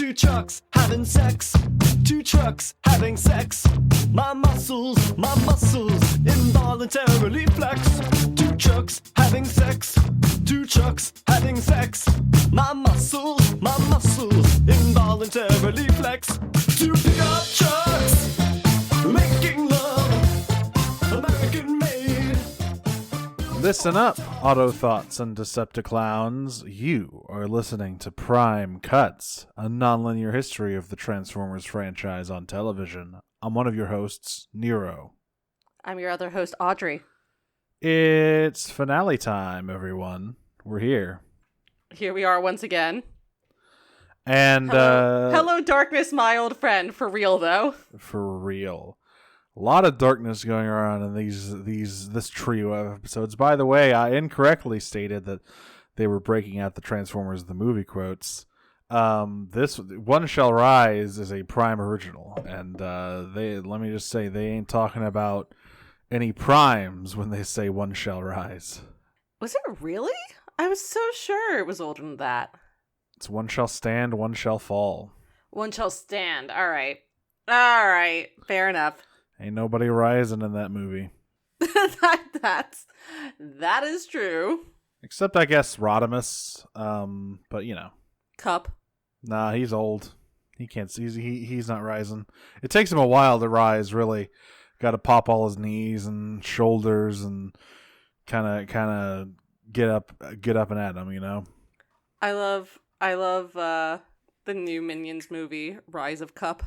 Two trucks having sex. Two trucks having sex. My muscles involuntarily flex. Two trucks having sex. Two trucks having sex. My muscles involuntarily flex. Two pickup trucks making love, American made. Listen up, Autothoughts and Decepticlowns. You are listening to Prime Cuts, a nonlinear history of the Transformers franchise on television. I'm one of your hosts, Nero. I'm your other host, Audrey. It's finale time, everyone. We're here. Here we are once again. And Hello, darkness, my old friend. For real, though. For real. A lot of darkness going around in this trio of episodes. By the way, I incorrectly stated that they were breaking out the Transformers the movie quotes. This One Shall Rise is a Prime original, and let me just say they ain't talking about any primes when they say One Shall Rise. Was it really? I was so sure it was older than that. It's One Shall Stand, One Shall Fall. One shall stand. All right. Fair enough. Ain't nobody rising in that movie. that is true. Except, I guess, Rodimus. But, you know. Cup. Nah, he's old. He can't see. He's not rising. It takes him a while to rise, really. Got to pop all his knees and shoulders and kind of get up and at him, you know? I love the new Minions movie, Rise of Cup.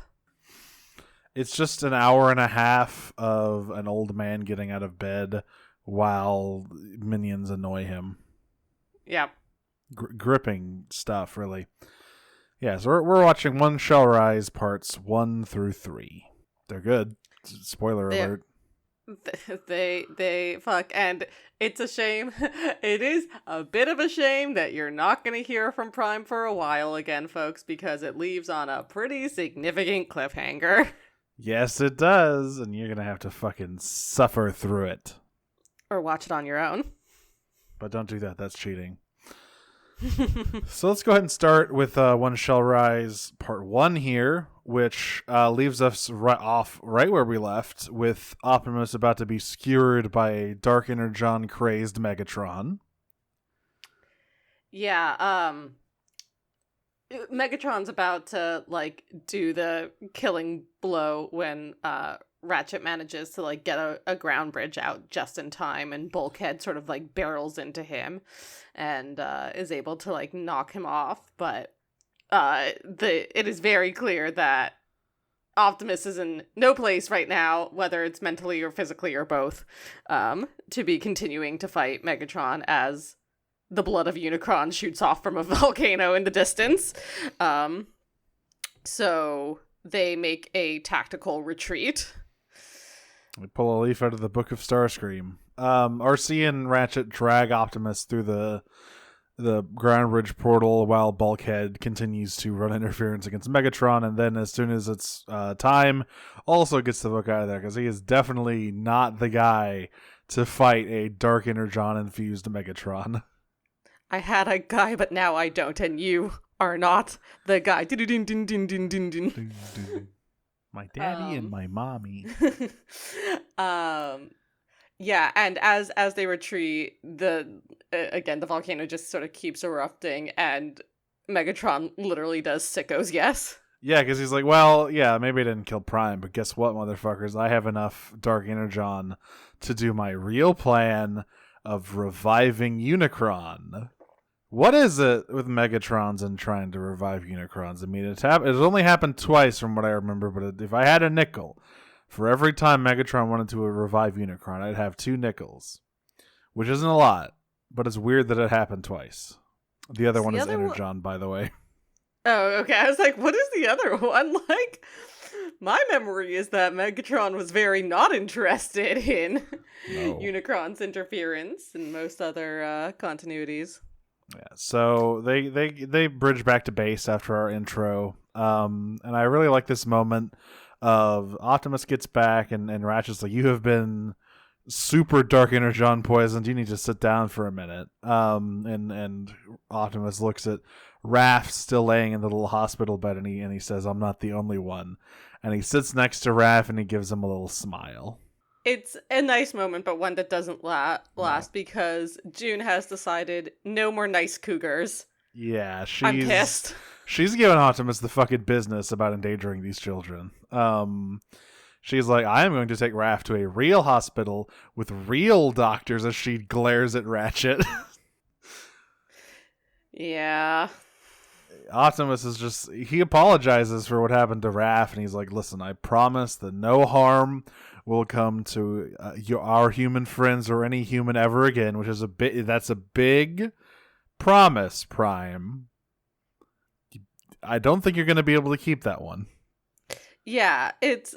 It's just an hour and a half of an old man getting out of bed while minions annoy him. Yeah. Gripping stuff, really. Yeah, so we're watching One Shall Rise parts 1 through 3. They're good. Spoiler alert. They fuck, and it's a shame. It is a bit of a shame that you're not going to hear from Prime for a while again, folks, because it leaves on a pretty significant cliffhanger. Yes, it does, and you're going to have to fucking suffer through it. Or watch it on your own. But don't do that, that's cheating. So let's go ahead and start with One Shall Rise Part 1 here, which leaves us right where we left, with Optimus about to be skewered by a Dark Energon-crazed Megatron. Yeah, Megatron's about to, do the killing blow when Ratchet manages to, get a ground bridge out just in time, and Bulkhead sort of, barrels into him and is able to, knock him off, but it is very clear that Optimus is in no place right now, whether it's mentally or physically or both, to be continuing to fight Megatron as the blood of Unicron shoots off from a volcano in the distance. So they make a tactical retreat. We pull a leaf out of the Book of Starscream. RC and Ratchet drag Optimus through the ground bridge portal while Bulkhead continues to run interference against Megatron, and then as soon as it's time, also gets the book out of there, because he is definitely not the guy to fight a Dark Energon-infused Megatron. I had a guy, but now I don't, and you are not the guy. My daddy and my mommy. Yeah, and as they retreat, the volcano just sort of keeps erupting, and Megatron literally does sicko's yes. Yeah, because he's like, well, yeah, maybe I didn't kill Prime, but guess what, motherfuckers? I have enough Dark Energon to do my real plan of reviving Unicron. What is it with Megatrons and trying to revive Unicrons? I mean, it's only happened twice from what I remember, but if I had a nickel for every time Megatron wanted to revive Unicron, I'd have 2 nickels, which isn't a lot, but it's weird that it happened twice. The other one is Energon, by the way. Oh, okay. I was like, what is the other one? My memory is that Megatron was very not interested in Unicron's interference and most other continuities. Yeah, so they bridge back to base after our intro, and I really like this moment of Optimus gets back and Ratchet's like, you have been super dark energon poisoned. You need to sit down for a minute. And Optimus looks at Raph still laying in the little hospital bed, and he says, "I'm not the only one." And he sits next to Raph, and he gives him a little smile. It's a nice moment, but one that doesn't last because June has decided no more nice cougars. Yeah, I'm pissed. She's giving Optimus the fucking business about endangering these children. She's like, I am going to take Raph to a real hospital with real doctors, as she glares at Ratchet. Yeah. Optimus is just, he apologizes for what happened to Raph, and he's like, listen, I promise that no harm will come to our human friends or any human ever again, which is that's a big promise, Prime. I don't think you're going to be able to keep that one. Yeah, it's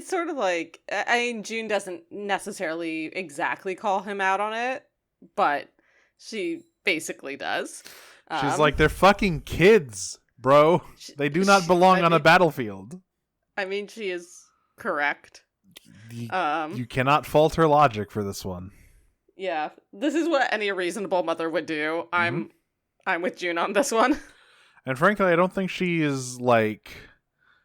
sort of like, I mean, June doesn't necessarily exactly call him out on it, but she basically does. She's like, they're fucking kids, bro. They do not belong on a battlefield. I mean, she is correct. You cannot fault her logic for this one. Yeah, this is what any reasonable mother would do. I'm with June on this one. And frankly, I don't think she is, like,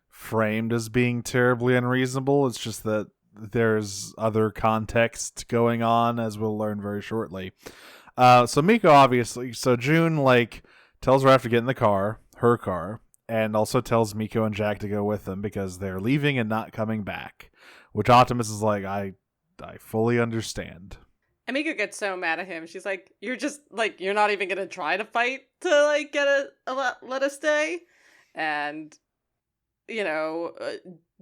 framed as being terribly unreasonable. It's just that there's other context going on, as we'll learn very shortly. So Miko, obviously, so June, like, tells Raph to get in the car, her car, and also tells Miko and Jack to go with them because they're leaving and not coming back. Which Optimus is like, I fully understand. And Miko gets so mad at him. She's like, you're just, like, you're not even gonna try to fight to, like, let us stay? And, you know,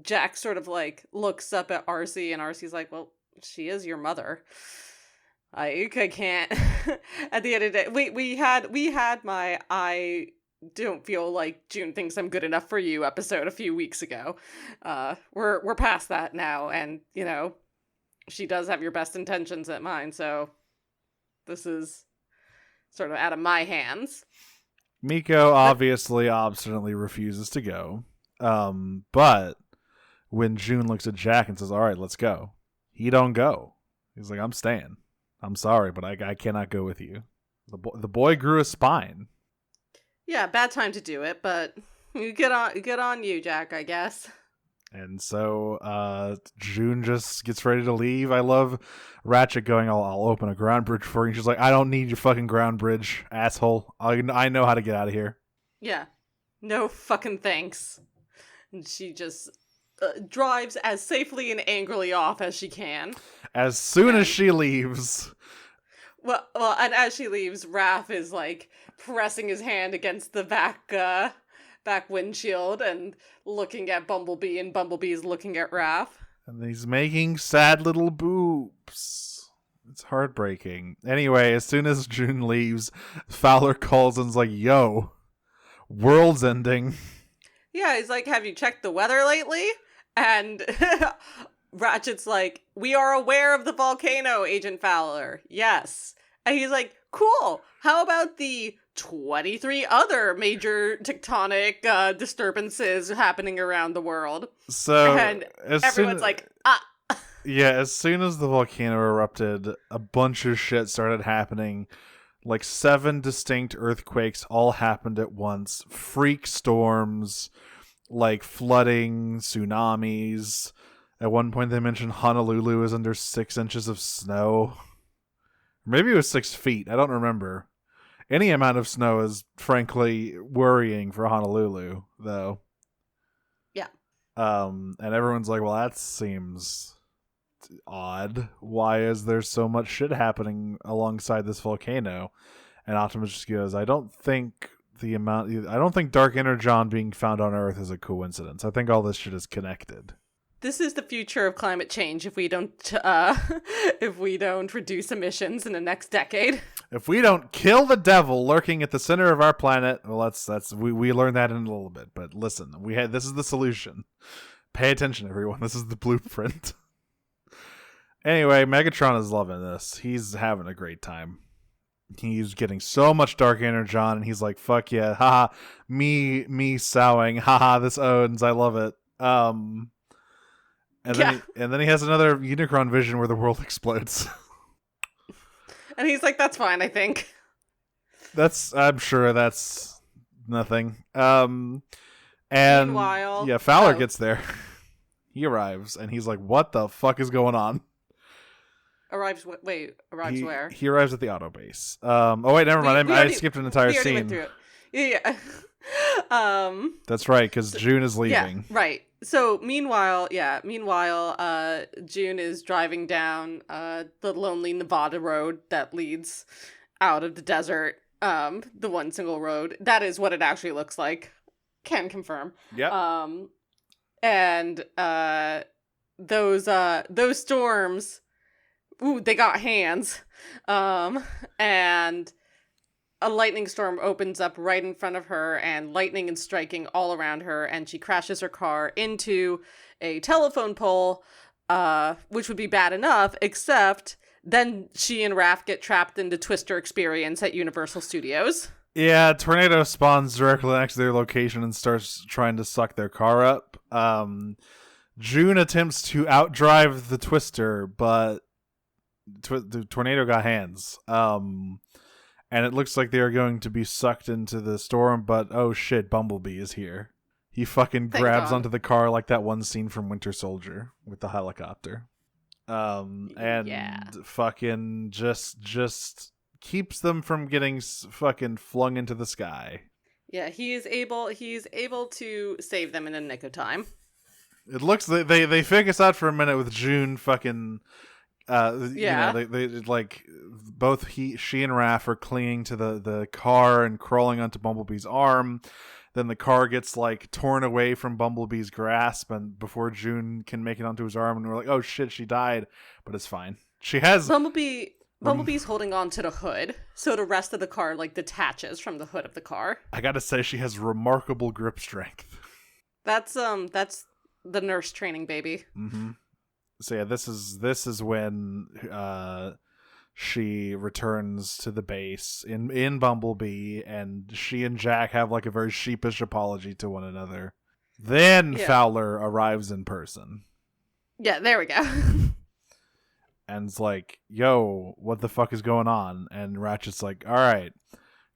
Jack sort of, like, looks up at Arcee, and Arcee's like, well, she is your mother. I can't. At the end of the day, we had my I don't feel like June thinks I'm good enough for you episode a few weeks ago. We're past that now, and, you know, she does have your best intentions at mine, so this is sort of out of my hands. Miko obviously obstinately refuses to go. But when June looks at Jack and says, all right, let's go, he don't go. He's like, I'm staying. I'm sorry, but I cannot go with you. The boy grew a spine. Yeah, bad time to do it, but good on you, Jack, I guess. And so June just gets ready to leave. I love Ratchet going, I'll open a ground bridge for you. She's like, I don't need your fucking ground bridge, asshole. I know how to get out of here. Yeah. No fucking thanks. And she just drives as safely and angrily off as she can. As soon as she leaves. Well, and as she leaves, Raph is, like, pressing his hand against the back windshield and looking at Bumblebee, and Bumblebee's looking at Raph. And he's making sad little boobs. It's heartbreaking. Anyway, as soon as June leaves, Fowler calls and's like, yo, world's ending. Yeah, he's like, have you checked the weather lately? And Ratchet's like, we are aware of the volcano, Agent Fowler. Yes. And he's like, cool. How about the 23 other major tectonic disturbances happening around the world? So, and everyone's like, ah. Yeah, as soon as the volcano erupted, a bunch of shit started happening. Like 7 distinct earthquakes all happened at once. Freak storms, like flooding, tsunamis. At one point they mentioned Honolulu is under 6 inches of snow. Maybe it was 6 feet. I don't remember. Any amount of snow is frankly worrying for Honolulu, though. Yeah. And everyone's like, well, that seems odd. Why is there so much shit happening alongside this volcano? And Optimus just goes, I don't think Dark Energon being found on Earth is a coincidence. I think all this shit is connected. This is the future of climate change if we don't reduce emissions in the next decade. If we don't kill the devil lurking at the center of our planet, well, we learned that in a little bit. But listen, this is the solution. Pay attention, everyone. This is the blueprint. Anyway, Megatron is loving this. He's having a great time. He's getting so much Dark Energon, and he's like, fuck yeah, haha, me sowing, haha, this owns, I love it. And then he has another Unicron vision where the world explodes. And he's like, that's fine, I think. I'm sure that's nothing. And Meanwhile, yeah, Fowler gets there. He arrives and he's like, what the fuck is going on? Arrives where? He arrives at the auto base. Oh wait, never mind. I skipped an entire scene. Went through it. Yeah. That's right, because June is leaving. Yeah, right. So meanwhile, June is driving down the lonely Nevada road that leads out of the desert. The one single road. That is what it actually looks like. Can confirm. Yep. And those storms, they got hands. And a lightning storm opens up right in front of her, and lightning is striking all around her, and she crashes her car into a telephone pole, which would be bad enough, except then she and Raph get trapped into Twister Experience at Universal Studios. Yeah, tornado spawns directly next to their location and starts trying to suck their car up. June attempts to outdrive the Twister, but the tornado got hands. And it looks like they are going to be sucked into the storm, but oh shit, Bumblebee is here. He fucking grabs onto the car like that one scene from Winter Soldier with the helicopter. Fucking just keeps them from getting fucking flung into the sky. Yeah, he's able to save them in a nick of time. It looks they fake us out for a minute with June fucking you know, they like both she and Raph are clinging to the car and crawling onto Bumblebee's arm. Then the car gets like torn away from Bumblebee's grasp, and before June can make it onto his arm, and we're like, oh shit, she died, but it's fine. She has Bumblebee's holding on to the hood, so the rest of the car like detaches from the hood of the car. I gotta say, she has remarkable grip strength. That's the nurse training, baby. Mm-hmm. So yeah, this is when she returns to the base in Bumblebee, and she and Jack have like a very sheepish apology to one another. Then Fowler arrives in person. Yeah, there we go. And it's like, yo, what the fuck is going on? And Ratchet's like, all right,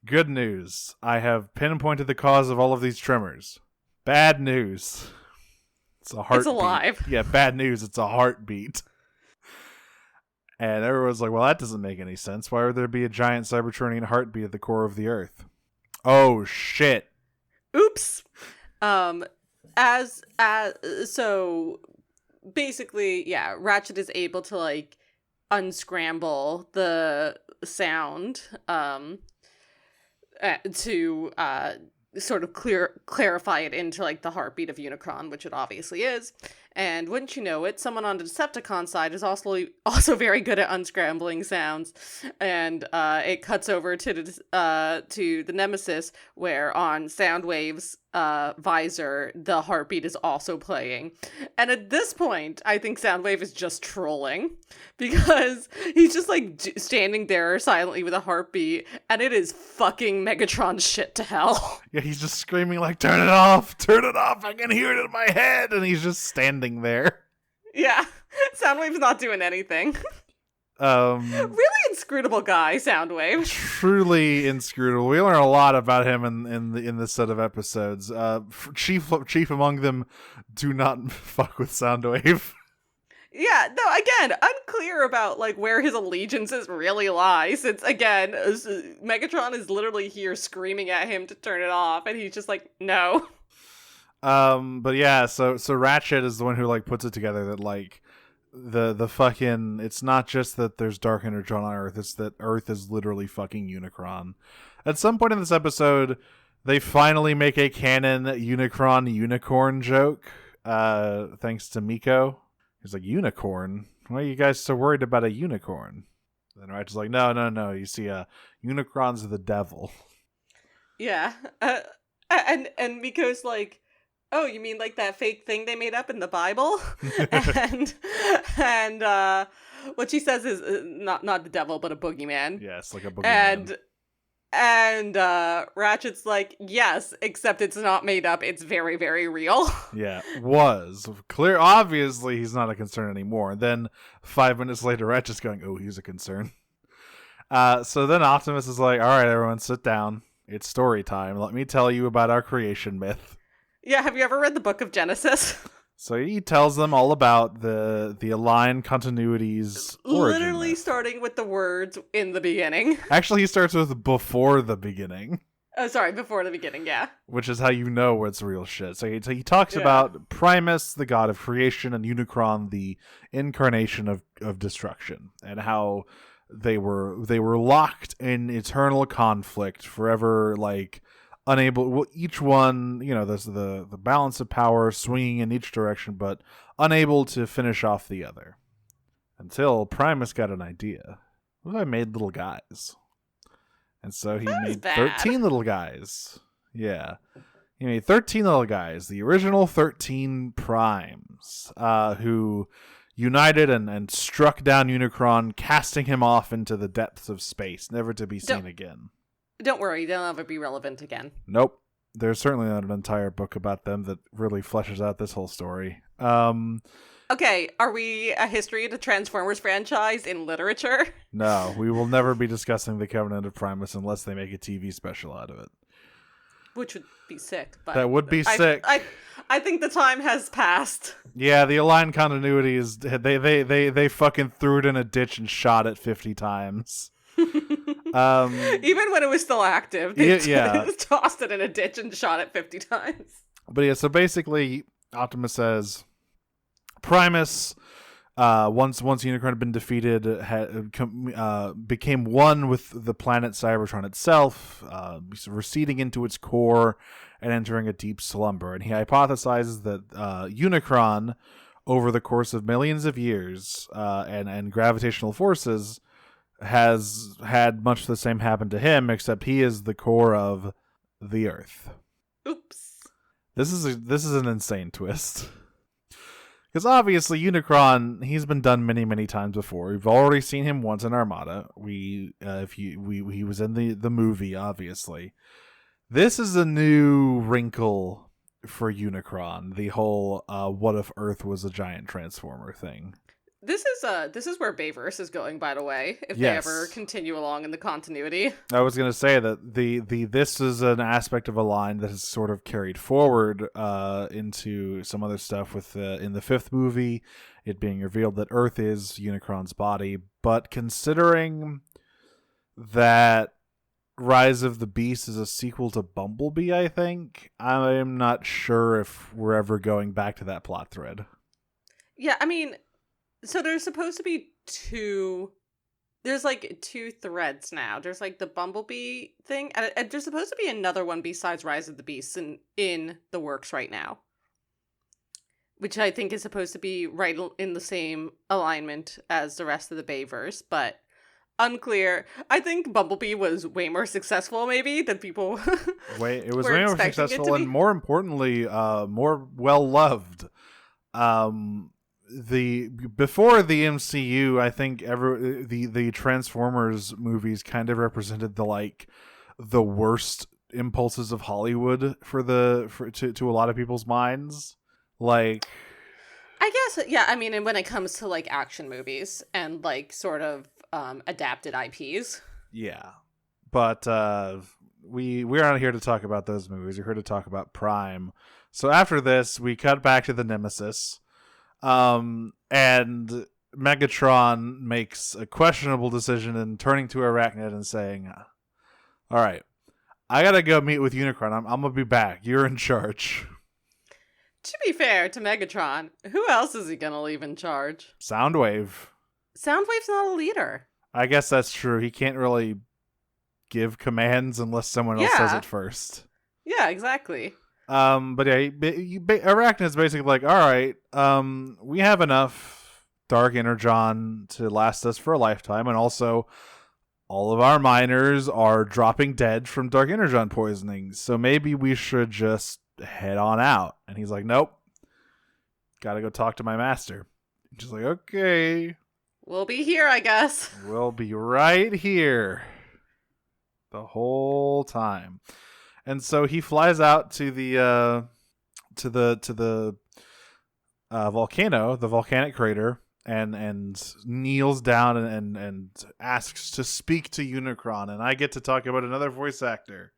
good news. I have pinpointed the cause of all of these tremors. Bad news. It's a heartbeat. It's alive. Yeah, bad news. It's a heartbeat. And everyone's like, well, that doesn't make any sense. Why would there be a giant Cybertronian heartbeat at the core of the Earth? Oh, shit. Oops. So basically, yeah, Ratchet is able to like unscramble the sound to sort of clarify it into like the heartbeat of Unicron, which it obviously is. And wouldn't you know it, someone on the Decepticon side is also very good at unscrambling sounds. And it cuts over to the Nemesis, where on Soundwave's visor, the heartbeat is also playing. And at this point, I think Soundwave is just trolling, because he's just like standing there silently with a heartbeat, and it is fucking Megatron shit to hell. Yeah, he's just screaming like, turn it off, I can hear it in my head, and he's just standing there. Yeah, Soundwave's not doing anything. Really inscrutable guy, Soundwave. Truly inscrutable. We learn a lot about him in this set of episodes. Chief among them, do not fuck with Soundwave. Yeah, no, again, unclear about like where his allegiances really lie, since again, Megatron is literally here screaming at him to turn it off, and he's just like, no. But yeah, so Ratchet is the one who like puts it together that like the fucking, it's not just that there's dark energy on Earth, it's that Earth is literally fucking Unicron. At some point in this episode, they finally make a canon Unicron unicorn joke, thanks to Miko. He's like, unicorn? Why are you guys so worried about a unicorn? Then Ratchet's like, no, you see, Unicron's the devil. Yeah, and Miko's like, oh, you mean like that fake thing they made up in the Bible? and what she says is not the devil, but a boogeyman. Yes, like a boogeyman. And Ratchet's like, yes, except it's not made up. It's very, very real. Yeah, was. Clear. Obviously, he's not a concern anymore. And then 5 minutes later, Ratchet's going, oh, he's a concern. So then Optimus is like, all right, everyone, sit down. It's story time. Let me tell you about our creation myth. Yeah, have you ever read the Book of Genesis? So he tells them all about the aligned continuities. Literally myth. starting with the words in the beginning. Actually, he starts with before the beginning. Oh, sorry, before the beginning, yeah. Which is how you know it's real shit. So he talks about Primus, the god of creation, and Unicron, the incarnation of destruction, and how they were locked in eternal conflict, forever, like, unable. Well, each one, there's the balance of power swinging in each direction, but unable to finish off the other. Until Primus got an idea. What if I made little guys? And so he made 13 little guys. Yeah. He made 13 little guys. The original 13 primes. Who united and struck down Unicron, casting him off into the depths of space, never to be seen again. Don't worry, they'll never be relevant again. Nope. There's certainly not an entire book about them that really fleshes out this whole story. Okay, are we a history of the Transformers franchise in literature? No, we will never be discussing the Covenant of Primus unless they make a TV special out of it. Which would be sick. But that would be sick. I think the time has passed. Yeah, the aligned continuity is they fucking threw it in a ditch and shot it 50 times. Even when it was still active, they tossed it in a ditch and shot it 50 times. But yeah, so basically, Optimus says Primus, once Unicron had been defeated, became one with the planet Cybertron itself, receding into its core and entering a deep slumber. And he hypothesizes that Unicron, over the course of millions of years and gravitational forces, has had much the same happen to him, except he is the core of the Earth. Oops. This is an insane twist. Because obviously Unicron, he's been done many, many times before. We've already seen him once in Armada. He was in the movie, obviously. This is a new wrinkle for Unicron. The whole what if Earth was a giant transformer thing. This is where Bayverse is going, by the way, if they ever continue along in the continuity. I was going to say that this is an aspect of a line that has sort of carried forward into some other stuff with in the fifth movie, it being revealed that Earth is Unicron's body. But considering that Rise of the Beast is a sequel to Bumblebee, I think, I'm not sure if we're ever going back to that plot thread. Yeah, I mean, so there's supposed to be there's like two threads now. There's like the Bumblebee thing, and there's supposed to be another one besides Rise of the Beasts in the works right now, which I think is supposed to be right in the same alignment as the rest of the Bayverse, but unclear. I think Bumblebee was way more successful, maybe, than people it was way more successful and, more importantly, more well-loved. Before the MCU, I think the Transformers movies kind of represented the worst impulses of Hollywood to a lot of people's minds. Like, I guess, yeah. I mean, and when it comes to like action movies and like sort of adapted IPs, yeah. But we're not here to talk about those movies. We're here to talk about Prime. So after this, we cut back to the Nemesis. And Megatron makes a questionable decision in turning to Arachnid and saying, all right, I gotta go meet with Unicron. I'm gonna be back. You're in charge. To be fair to Megatron, who else is he gonna leave in charge? Soundwave. Soundwave's not a leader. I guess that's true. He can't really give commands unless someone else says it first. Yeah, exactly. But yeah, Arachnid's basically like, all right, we have enough Dark Energon to last us for a lifetime, and also all of our miners are dropping dead from Dark Energon poisoning, so maybe we should just head on out. And he's like, nope, gotta go talk to my master. And she's like, okay. We'll be here, I guess. We'll be right here. the whole time. And so he flies out to the volcano, the volcanic crater, and kneels down and asks to speak to Unicron. And I get to talk about another voice actor.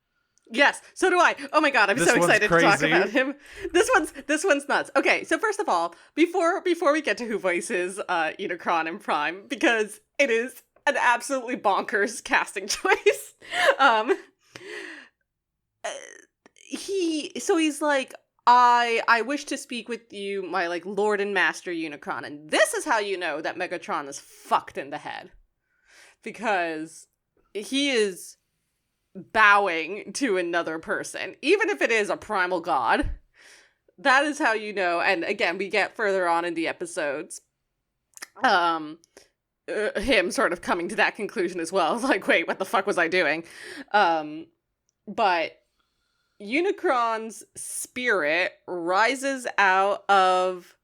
Yes, so do I. Oh my god, I'm so excited to talk about him. This one's nuts. Okay, so first of all, before we get to who voices Unicron and Prime, because it is an absolutely bonkers casting choice. He's like, I wish to speak with you, my like Lord and Master Unicron, and this is how you know that Megatron is fucked in the head, because he is bowing to another person, even if it is a primal god. That is how you know. And again, we get further on in the episodes him sort of coming to that conclusion as well. Like, wait, what the fuck was I doing? But Unicron's spirit rises out of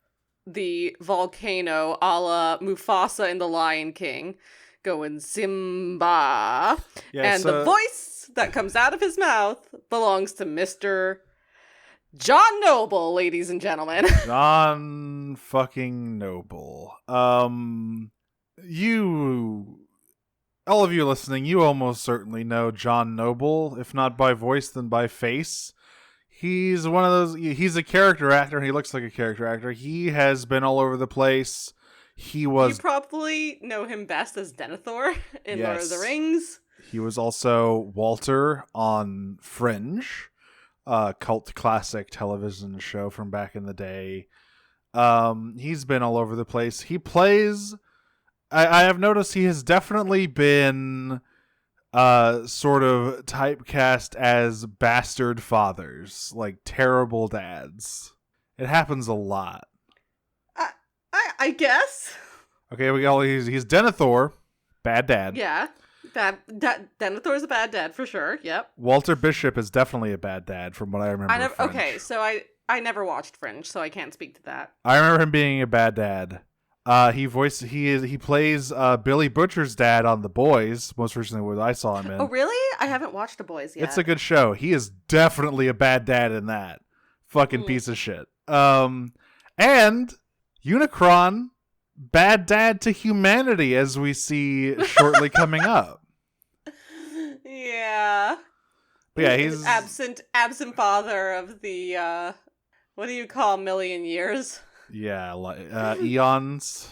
the volcano a la Mufasa in The Lion King, going Simba. And the voice that comes out of his mouth belongs to Mr. John Noble, ladies and gentlemen. John fucking Noble. All of you listening, you almost certainly know John Noble, if not by voice, then by face. He's one of those, he's a character actor, and he looks like a character actor. He has been all over the place. You probably know him best as Denethor in Lord of the Rings. He was also Walter on Fringe, a cult classic television show from back in the day. He's been all over the place. He plays... I have noticed he has definitely been sort of typecast as bastard fathers, like terrible dads. It happens a lot. I guess. Okay, he's Denethor, bad dad. Yeah, Denethor is a bad dad for sure. Yep. Walter Bishop is definitely a bad dad, from what I remember. Okay, so I never watched Fringe, so I can't speak to that. I remember him being a bad dad. He plays Billy Butcher's dad on The Boys, most recently what I saw him in. Oh, really? I haven't watched The Boys yet. It's a good show. He is definitely a bad dad in that. Fucking piece of shit. And Unicron, bad dad to humanity, as we see shortly coming up. Yeah. But yeah, he's absent father of the what do you call million years? Yeah, like eons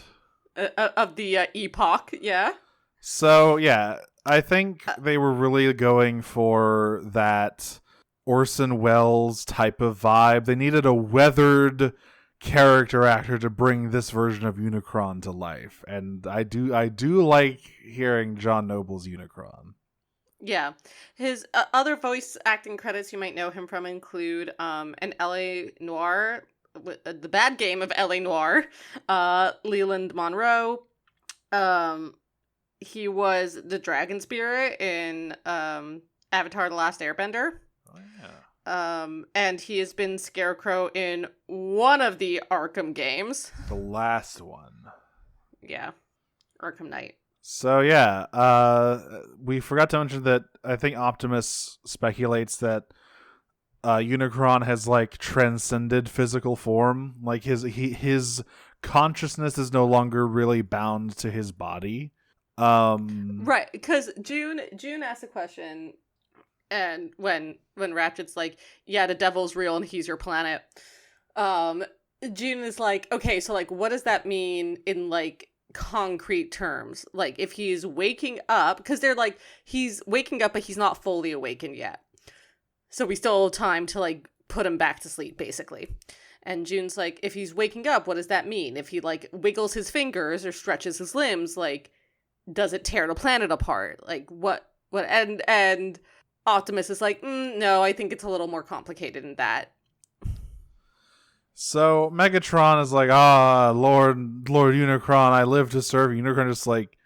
of the epoch. Yeah. So yeah, I think they were really going for that Orson Welles type of vibe. They needed a weathered character actor to bring this version of Unicron to life, and I do like hearing John Noble's Unicron. Yeah, his other voice acting credits you might know him from include an LA Noire, the bad game of LA Noire, Leland Monroe. He was the dragon spirit in Avatar: The Last Airbender. Oh yeah. And he has been Scarecrow in one of the Arkham games. The last one. Yeah. Arkham Knight. So yeah, we forgot to mention that I think Optimus speculates that Unicron has like transcended physical form. Like his consciousness is no longer really bound to his body. Right, because June asked a question. And when Ratchet's like, yeah, the devil's real and he's your planet, June is like, okay, so like, what does that mean in like concrete terms? Like, if he's waking up, because they're like, he's waking up, but he's not fully awakened yet. So we still have time to like put him back to sleep, basically. And June's like, if he's waking up, what does that mean? If he like wiggles his fingers or stretches his limbs, like, does it tear the planet apart? Like, what, and Optimus is like, no, I think it's a little more complicated than that. So Megatron is like, Lord Unicron, I live to serve you. Unicron just like,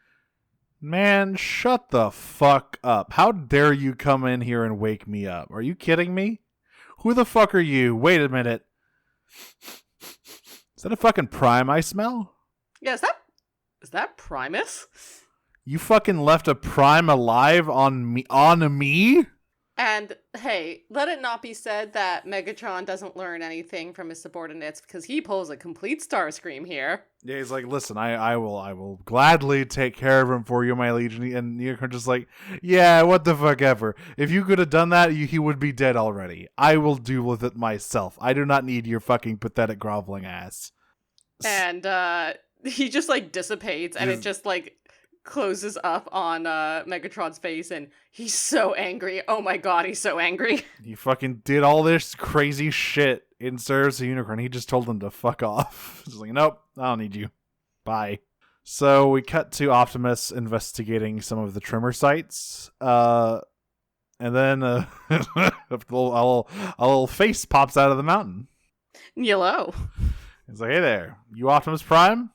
man, shut the fuck up. How dare you come in here and wake me up? Are you kidding me? Who the fuck are you? Wait a minute. Is that a fucking Prime I smell? Yeah, is that Primus? You fucking left a Prime alive on me? And hey, let it not be said that Megatron doesn't learn anything from his subordinates because he pulls a complete Starscream here. Yeah, he's like, listen, I will gladly take care of him for you, my legion. And Unicron just like, yeah, what the fuck ever. If you could have done that, he would be dead already. I will deal with it myself. I do not need your fucking pathetic groveling ass. And he just like dissipates, and it just like closes up on Megatron's face, and he's so angry. Oh my god, he's so angry. He fucking did all this crazy shit in service of Unicron. He just told them to fuck off. He's like, nope, I don't need you. Bye. So we cut to Optimus investigating some of the tremor sites. And then a little face pops out of the mountain. Yellow. He's like, hey there, you Optimus Prime?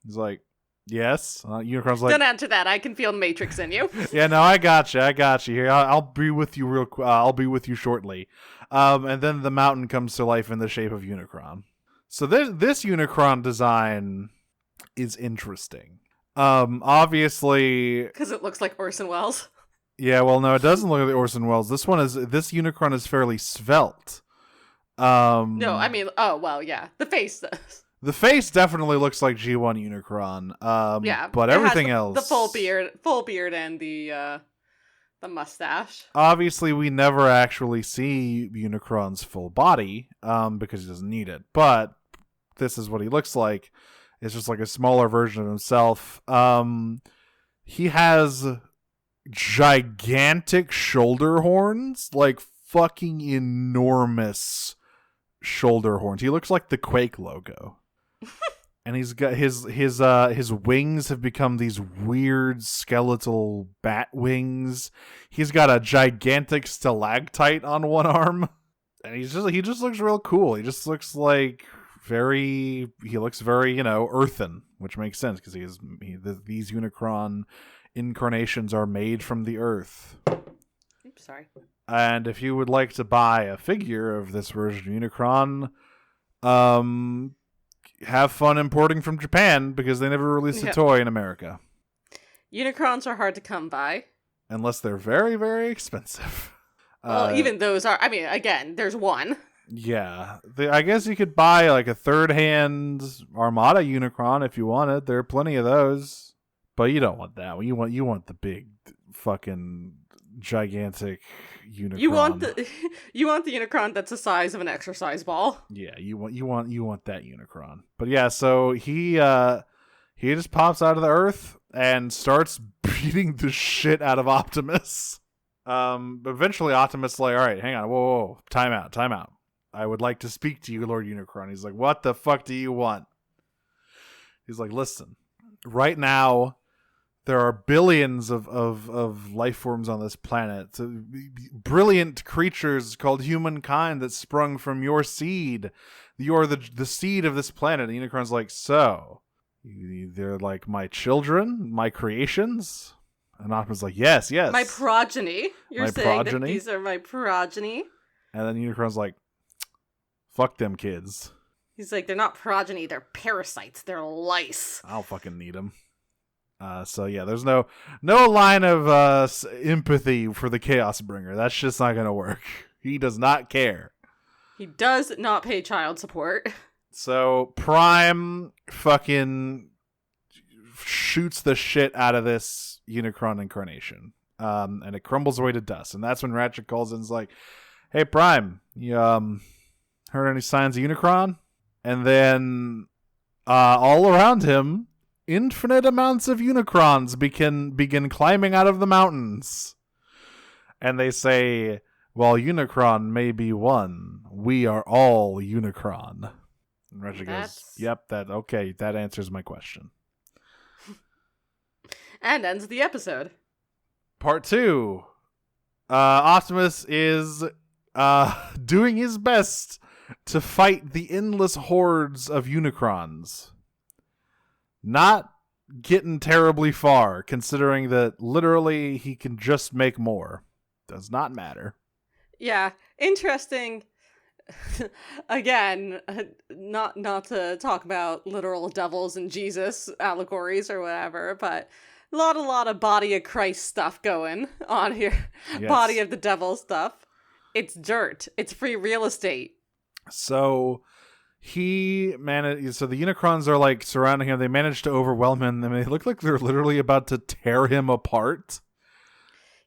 He's like, yes. Unicron's like, don't answer that. I can feel the Matrix in you. yeah, no, I got you. Here, I'll be with you real quick. I'll be with you shortly. And then the mountain comes to life in the shape of Unicron. So this Unicron design is interesting. Obviously, because it looks like Orson Welles. Yeah, well, no, it doesn't look like Orson Welles. This Unicron is fairly svelte. No, I mean, oh well, yeah, the face does. The face definitely looks like G1 Unicron. Yeah, but everything else, the full beard, and the mustache. Obviously, we never actually see Unicron's full body, because he doesn't need it. But this is what he looks like. It's just like a smaller version of himself. He has gigantic shoulder horns, like fucking enormous shoulder horns. He looks like the Quake logo. And he's got his wings have become these weird skeletal bat wings. He's got a gigantic stalactite on one arm, and he just looks real cool. He just looks like very earthen, which makes sense because these Unicron incarnations are made from the earth. Oops, sorry. And if you would like to buy a figure of this version of Unicron, have fun importing from Japan because they never released a toy in America. Unicrons are hard to come by. Unless they're very, very expensive. Well, even those are, I mean, again, there's one. Yeah. I guess you could buy like a third-hand Armada Unicron if you wanted. There are plenty of those. But you don't want that one. You want the big fucking gigantic Unicron. You want the Unicron that's the size of an exercise ball. Yeah, you want that Unicron. But yeah, so he just pops out of the earth and starts beating the shit out of Optimus. But eventually Optimus is like, all right, hang on, whoa, time out. I would like to speak to you, Lord Unicron. He's like, what the fuck do you want? He's like, listen, right now there are billions of life forms on this planet. Brilliant creatures called humankind that sprung from your seed. You're the seed of this planet. And Unicron's like, so they're like my children, my creations? And Optimus like, yes. My progeny. You're my saying progeny? that these are my progeny? And then Unicron's like, fuck them kids. He's like, they're not progeny, they're parasites, they're lice. I don't fucking need them. So yeah, there's no line of empathy for the Chaos Bringer. That's just not gonna work. He does not care. He does not pay child support. So Prime fucking shoots the shit out of this Unicron incarnation, and it crumbles away to dust. And that's when Ratchet calls in and is like, "Hey Prime, you heard any signs of Unicron?" And then all around him, infinite amounts of Unicrons begin climbing out of the mountains. And they say, while Unicron may be one, we are all Unicron. And Reggie goes, yep, that answers my question. And ends the episode. Part 2. Optimus is doing his best to fight the endless hordes of Unicrons. Not getting terribly far, considering that literally he can just make more. Does not matter. Yeah, interesting. Again, not to talk about literal devils and Jesus allegories or whatever, but lot of body of Christ stuff going on here. Yes. Body of the devil stuff. It's dirt. It's free real estate. So the Unicrons are like surrounding him. They manage to overwhelm him, and they look like they're literally about to tear him apart.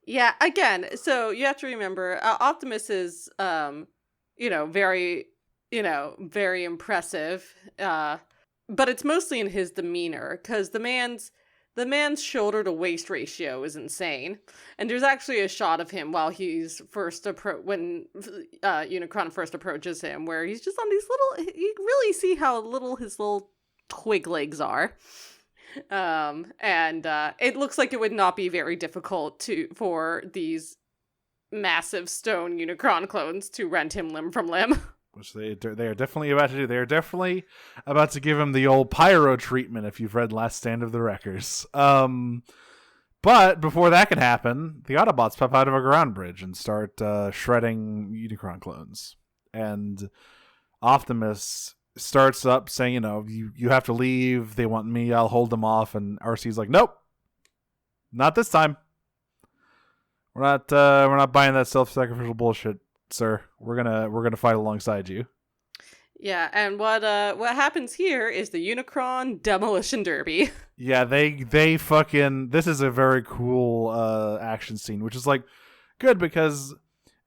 Yeah, again, so you have to remember, Optimus is, very, very impressive, but it's mostly in his demeanor, because the man's shoulder to waist ratio is insane, and there's actually a shot of him while he's when Unicron first approaches him, where he's just on these little, you really see how little his little twig legs are. It looks like it would not be very difficult for these massive stone Unicron clones to rend him limb from limb. Which they are definitely about to do. They are definitely about to give him the old pyro treatment, if you've read Last Stand of the Wreckers. But before that can happen, the Autobots pop out of a ground bridge and start shredding Unicron clones. And Optimus starts up saying, you have to leave. They want me. I'll hold them off. And RC's like, nope, not this time. We're not buying that self-sacrificial bullshit, sir. We're gonna fight alongside you. Yeah, and what happens here is the Unicron demolition derby. Yeah, they fucking. This is a very cool action scene, which is like good because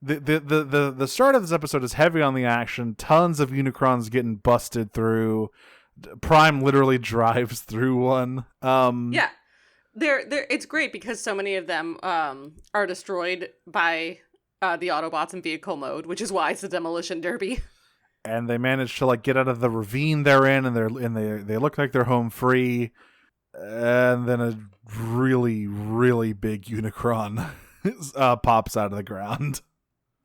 the start of this episode is heavy on the action. Tons of Unicrons getting busted through. Prime literally drives through one. Yeah, it's great because so many of them are destroyed by the Autobots in vehicle mode, which is why it's the demolition derby. And they manage to get out of the ravine they're in, and they look like they're home free. And then a really, really big Unicron pops out of the ground.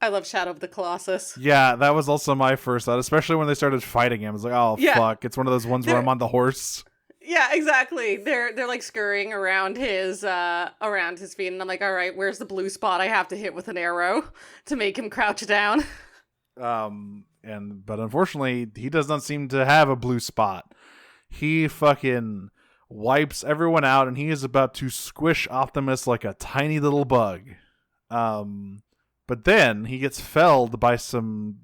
I love Shadow of the Colossus. Yeah, that was also my first thought, especially when they started fighting him. I was like, oh, yeah. Fuck. It's one of those ones where I'm on the horse. Yeah, exactly. They're like scurrying around his feet, and I'm like, all right, where's the blue spot I have to hit with an arrow to make him crouch down? But unfortunately, he does not seem to have a blue spot. He fucking wipes everyone out, and he is about to squish Optimus like a tiny little bug. But then he gets felled by some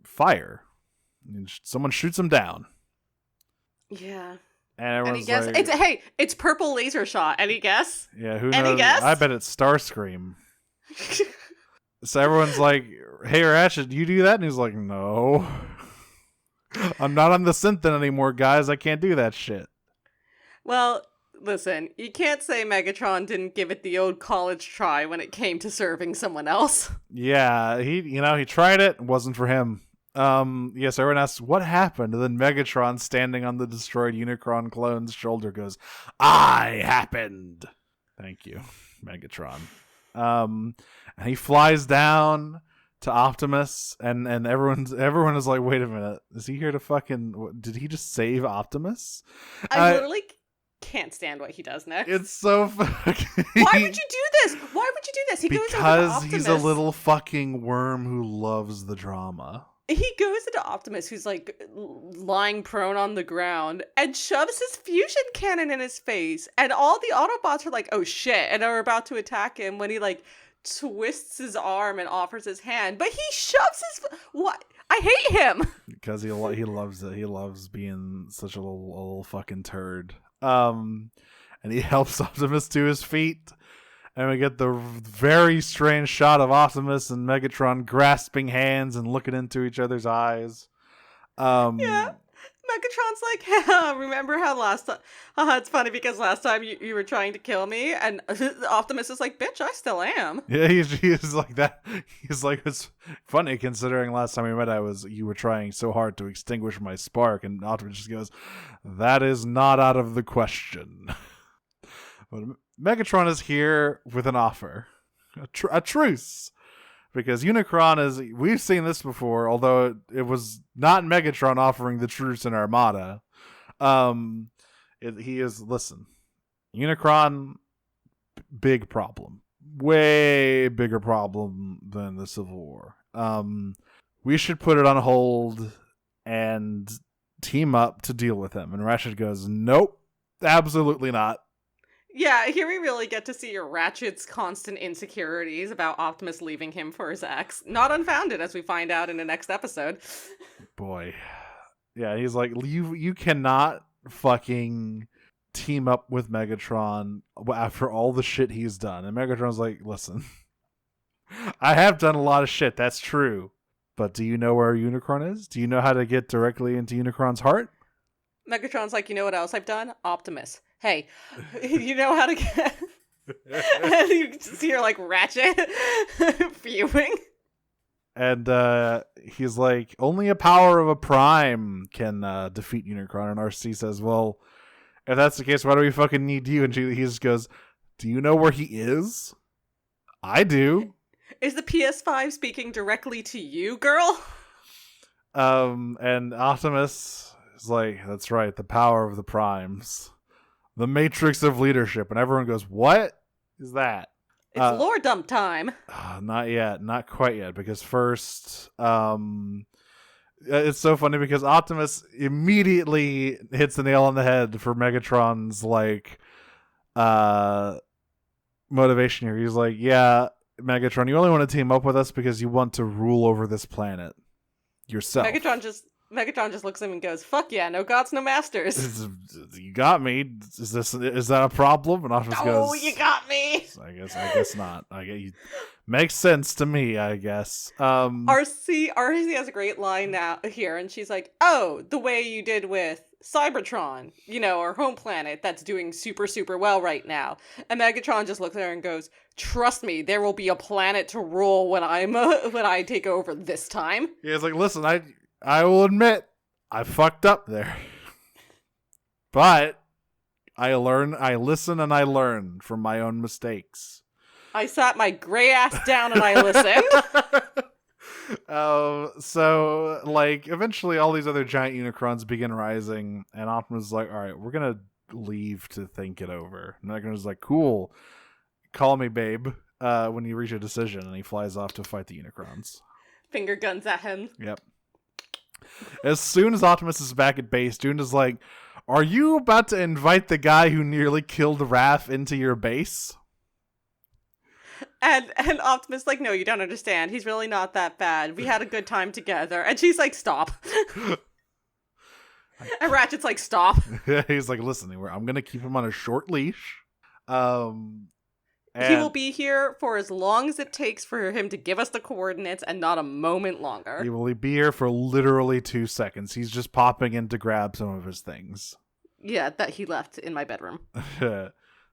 fire. Someone shoots him down. Yeah. And any guess? Like, it's purple laser shot. Any guess? Yeah, who knows? Any guess? I bet it's Starscream. So everyone's like, hey, Ratchet, you do that? And he's like, no. I'm not on the Synthen anymore, guys. I can't do that shit. Well, listen, you can't say Megatron didn't give it the old college try when it came to serving someone else. Yeah, he tried it. It wasn't for him. Yes, everyone asks, what happened? And then Megatron, standing on the destroyed Unicron clone's shoulder, goes, I happened. Thank you, Megatron. And he flies down to Optimus, and everyone is like, wait a minute, is he here to fucking, did he just save Optimus? I literally can't stand what he does next. It's so fucking... Why would you do this? Why would you do this? Because he's a little fucking worm who loves the drama. He goes into Optimus, who's like lying prone on the ground, and shoves his fusion cannon in his face. And all the Autobots are like, oh shit, and are about to attack him when he twists his arm and offers his hand. But he shoves his... What? I hate him! Because he loves it. He loves being such a little fucking turd. And he helps Optimus to his feet. And we get the very strange shot of Optimus and Megatron grasping hands and looking into each other's eyes. Yeah. Megatron's like, remember how last time... it's funny because last time you were trying to kill me, and Optimus is like, bitch, I still am. Yeah, he's like that. He's like, it's funny considering last time we met, you were trying so hard to extinguish my spark, and Optimus just goes, that is not out of the question. But Megatron is here with an offer, a truce, because Unicron we've seen this before, although it was not Megatron offering the truce in Armada. Listen, Unicron, big problem, way bigger problem than the Civil War. We should put it on hold and team up to deal with him. And Ratchet goes, nope. Absolutely not. Yeah, here we really get to see Ratchet's constant insecurities about Optimus leaving him for his ex. Not unfounded, as we find out in the next episode. Boy. Yeah, he's like, you cannot fucking team up with Megatron after all the shit he's done. And Megatron's like, listen, I have done a lot of shit, that's true. But do you know where Unicron is? Do you know how to get directly into Unicron's heart? Megatron's like, you know what else I've done? Optimus. Hey, you know how to get... And you just hear, like, Ratchet fuming. And he's like, only a power of a prime can defeat Unicron. And RC says, well, if that's the case, why do we fucking need you? And he just goes, do you know where he is? I do. Is the PS5 speaking directly to you, girl? And Optimus is like, that's right, the power of the primes. The matrix of leadership. And everyone goes, what is that? It's lore dump time. Not yet. Not quite yet. Because first, it's so funny because Optimus immediately hits the nail on the head for Megatron's, like, motivation here. He's like, yeah, Megatron, you only want to team up with us because you want to rule over this planet yourself. Megatron just looks at him and goes, fuck yeah, no gods, no masters. You got me. Is that a problem? And Optimus goes, oh, you got me. I guess not. Makes sense to me, I guess. RC has a great line now here, and she's like, oh, the way you did with Cybertron, our home planet that's doing super, super well right now. And Megatron just looks at her and goes, trust me, there will be a planet to rule when I take over this time. Yeah, it's like, listen, I will admit, I fucked up there. But I listen and I learn from my own mistakes. I sat my gray ass down and I listened. So, like, eventually all these other giant Unicrons begin rising, and Optimus is like, alright, we're gonna leave to think it over. And Megatron's like, cool, call me babe, when you reach a decision, and he flies off to fight the Unicrons. Finger guns at him. Yep. As soon as Optimus is back at base, Dune is like, are you about to invite the guy who nearly killed Raph into your base? And Optimus like, no, you don't understand. He's really not that bad. We had a good time together. And she's like, stop. And Ratchet's like, stop. He's like, listen, I'm going to keep him on a short leash. He will be here for as long as it takes for him to give us the coordinates and not a moment longer. He will be here for literally 2 seconds. He's just popping in to grab some of his things. Yeah, that he left in my bedroom.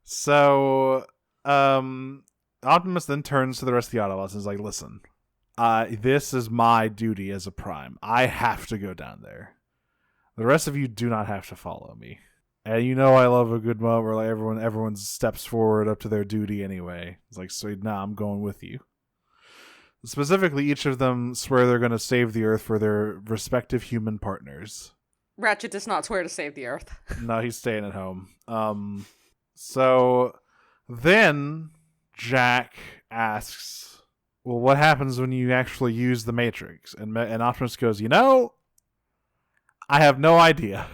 So, Optimus then turns to the rest of the Autobots and is like, listen, this is my duty as a Prime. I have to go down there. The rest of you do not have to follow me. And I love a good moment where like everyone steps forward up to their duty anyway. It's like, so nah, I'm going with you. Specifically, each of them swear they're going to save the Earth for their respective human partners. Ratchet does not swear to save the Earth. No, he's staying at home. So then Jack asks, well, what happens when you actually use the Matrix? And Optimus goes, I have no idea.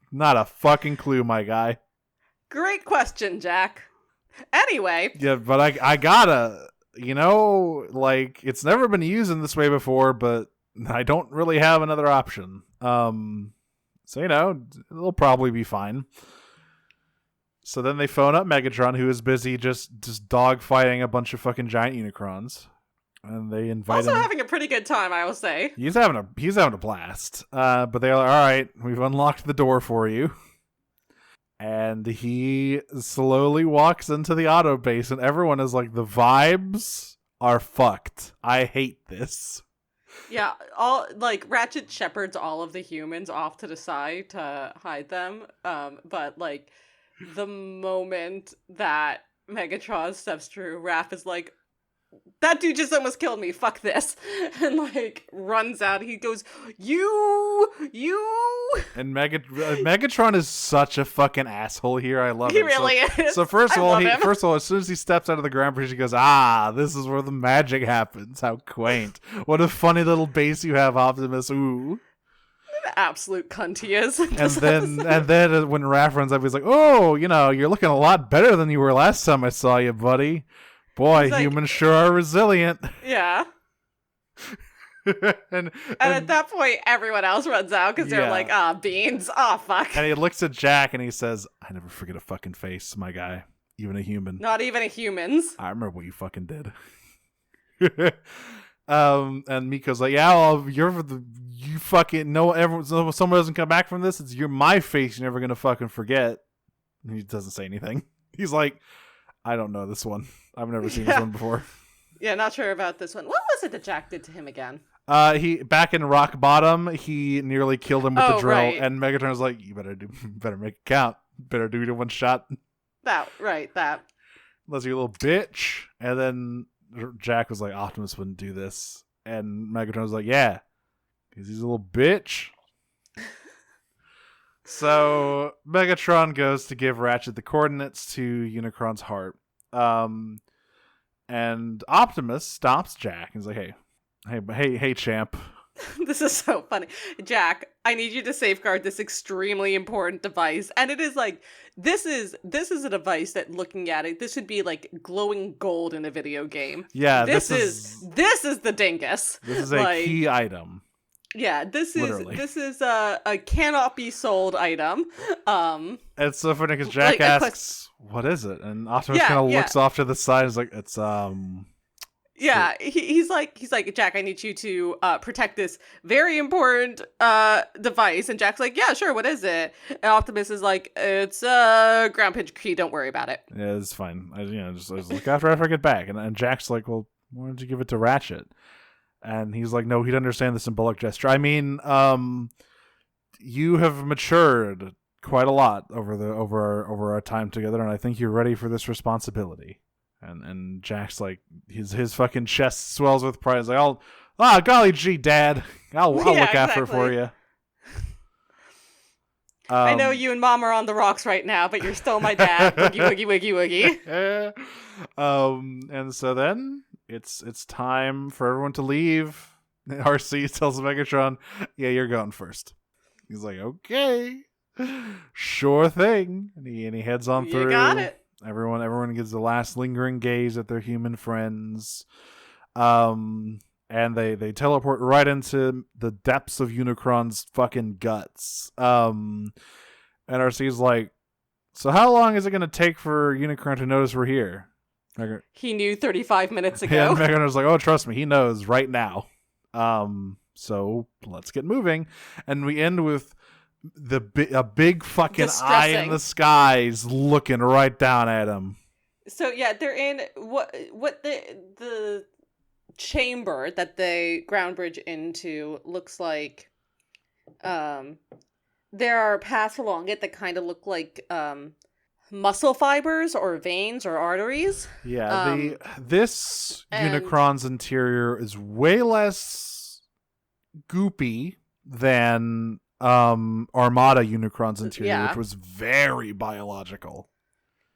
Not a fucking clue, my guy. Great question, Jack. Anyway. Yeah, but I gotta, it's never been used in this way before, but I don't really have another option. So, it'll probably be fine. So then they phone up Megatron, who is busy just dogfighting a bunch of fucking giant Unicrons. And they invite him. Also having a pretty good time, I will say. He's having a blast. But they're like, all right, we've unlocked the door for you. And he slowly walks into the auto base, and everyone is like, the vibes are fucked. I hate this. Yeah, Ratchet shepherds all of the humans off to the side to hide them. But the moment that Megatron steps through, Raph is like, that dude just almost killed me, fuck this, and runs out. He goes, you and Megatron is such a fucking asshole here. I love he it. Really is. So first of all, as soon as he steps out of the ground bridge, he goes, this is where the magic happens. How quaint. What a funny little base you have, Optimus. Ooh. absolute cunt he is. And then when Raph runs up, he's like, "Oh, you're looking a lot better than you were last time I saw you, buddy. Boy, like, humans sure are resilient." Yeah. and at that point, everyone else runs out because they're like, beans. Oh, fuck. And he looks at Jack and he says, "I never forget a fucking face, my guy. Even a human." Not even a human's. I remember what you fucking did. And Miko's like, "Yeah, well, you fucking know. Someone doesn't come back from this. You're my face. You're never gonna fucking forget." And he doesn't say anything. He's like, "I don't know this one. I've never seen this one before." Yeah, not sure about this one. What was it that Jack did to him again? He back in Rock Bottom, he nearly killed him with the drill, right. and Megatron's like, "You better make it count. Better do it in one shot." That. Unless you're a little bitch. And then Jack was like, "Optimus wouldn't do this," and Megatron was like, "Yeah, because he's a little bitch." So Megatron goes to give Ratchet the coordinates to Unicron's heart. And Optimus stops Jack and he's like, hey, champ. This is so funny. Jack, I need you to safeguard this extremely important device. And it is like, this is a device that, looking at it, this would be like glowing gold in a video game. Yeah, this is the dingus. This is a key item. Yeah, this Literally. is a cannot be sold item. It's so funny because Jack asks, "What is it?" And Optimus kind of looks off to the side. And is like, "It's Yeah, he's like, "Jack, I need you to protect this very important device." And Jack's like, "Yeah, sure. What is it?" And Optimus is like, "It's a ground pinch key. Don't worry about it." Yeah, it's fine. Just look after I get back. And Jack's like, "Well, why don't you give it to Ratchet?" And he's like, "No, he'd understand the symbolic gesture. I mean, you have matured quite a lot over our time together, and I think you're ready for this responsibility." And Jack's like, his fucking chest swells with pride. He's like, golly gee, Dad, I'll look after it for you. I know you and Mom are on the rocks right now, but you're still my dad. Woogie, woogie, woogie, woogie. And so then it's time for everyone to leave. RC tells Megatron, "Yeah, you're going first." He's like, "Okay, sure thing." And he heads on through. You got it. Everyone gives the last lingering gaze at their human friends. And they teleport right into the depths of Unicron's fucking guts. And RC's like, "So how long is it going to take for Unicron to notice we're here?" He knew 35 minutes ago. And Megatron's like, "Oh, trust me, he knows right now. So let's get moving." And we end with a big fucking eye in the skies looking right down at him. So yeah, they're in what the chamber that they ground bridge into looks like. There are paths along it that kind of look like muscle fibers or veins or arteries. Yeah, this Unicron's interior is way less goopy than Armada Unicron's interior, which was very biological.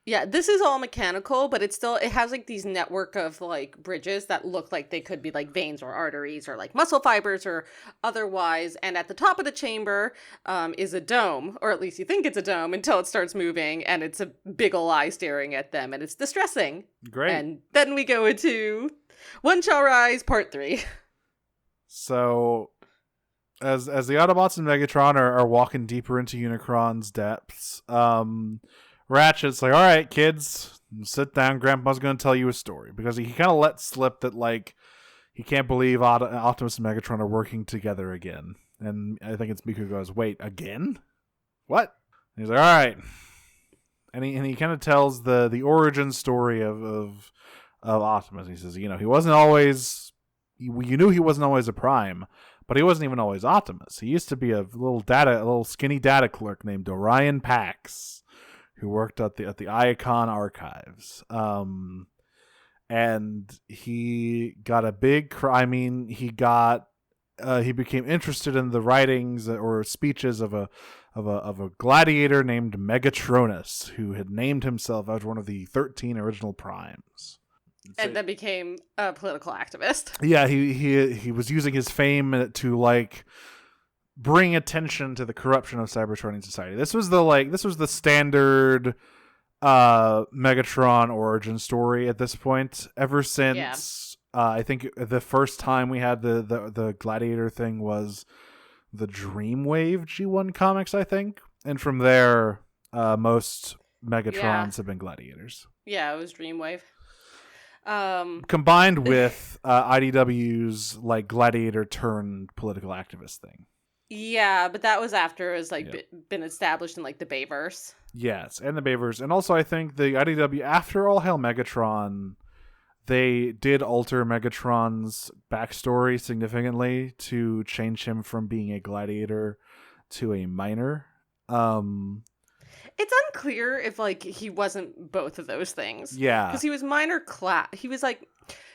Yeah, this is all mechanical, but it has like these network of like bridges that look like they could be like veins or arteries or like muscle fibers or otherwise. And at the top of the chamber is a dome, or at least you think it's a dome until it starts moving and it's a big ol' eye staring at them, and it's distressing. Great. And then we go into One Shall Rise Part 3. So as the Autobots and Megatron are walking deeper into Unicron's depths, Ratchet's like, "All right, kids, sit down. Grandpa's going to tell you a story." Because he kind of let slip that, like, he can't believe Optimus and Megatron are working together again. And I think it's Miko goes, "Wait, again? What?" And he's like, "All right." And he kind of tells the origin story of Optimus. He says, he wasn't always... You knew he wasn't always a Prime, but he wasn't even always Optimus. He used to be a little skinny data clerk named Orion Pax, who worked at the Icon archives. And he got a big... he became interested in the writings or speeches of a gladiator named Megatronus, who had named himself as one of the 13 original Primes. And then became a political activist. Yeah, he was using his fame to, like, bring attention to the corruption of Cybertronian society. This was the standard Megatron origin story at this point. Ever since I think the first time we had the Gladiator thing was the Dreamwave G1 comics, I think, and from there most Megatrons have been Gladiators. Yeah, it was Dreamwave. Combined with IDW's like Gladiator turned political activist thing. Yeah, but that was after it was been established in like the Bayverse. Yes, and the Bayverse, and also I think the IDW after All Hail Megatron, they did alter Megatron's backstory significantly to change him from being a gladiator to a miner. It's unclear if like he wasn't both of those things. Yeah, because he was minor class. He was like,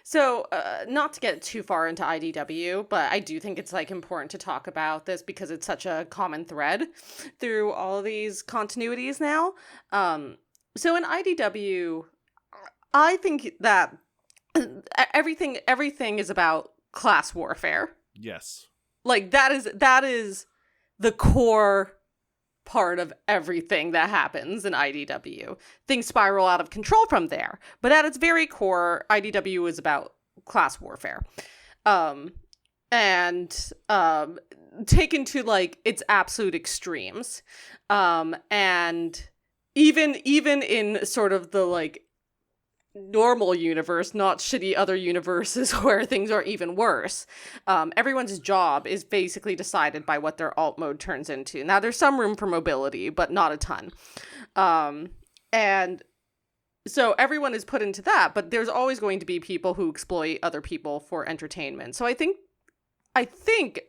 so not to get too far into IDW, but I do think it's like important to talk about this because it's such a common thread through all of these continuities now. So in IDW, I think that everything is about class warfare. Yes, like that is the core part of everything that happens in IDW. Things spiral out of control from there, but at its very core, IDW is about class warfare, and taken to like its absolute extremes, and even in sort of the like normal universe, not shitty other universes where things are even worse. Everyone's job is basically decided by what their alt mode turns into. Now, there's some room for mobility, but not a ton. And so everyone is put into that, but there's always going to be people who exploit other people for entertainment. So I think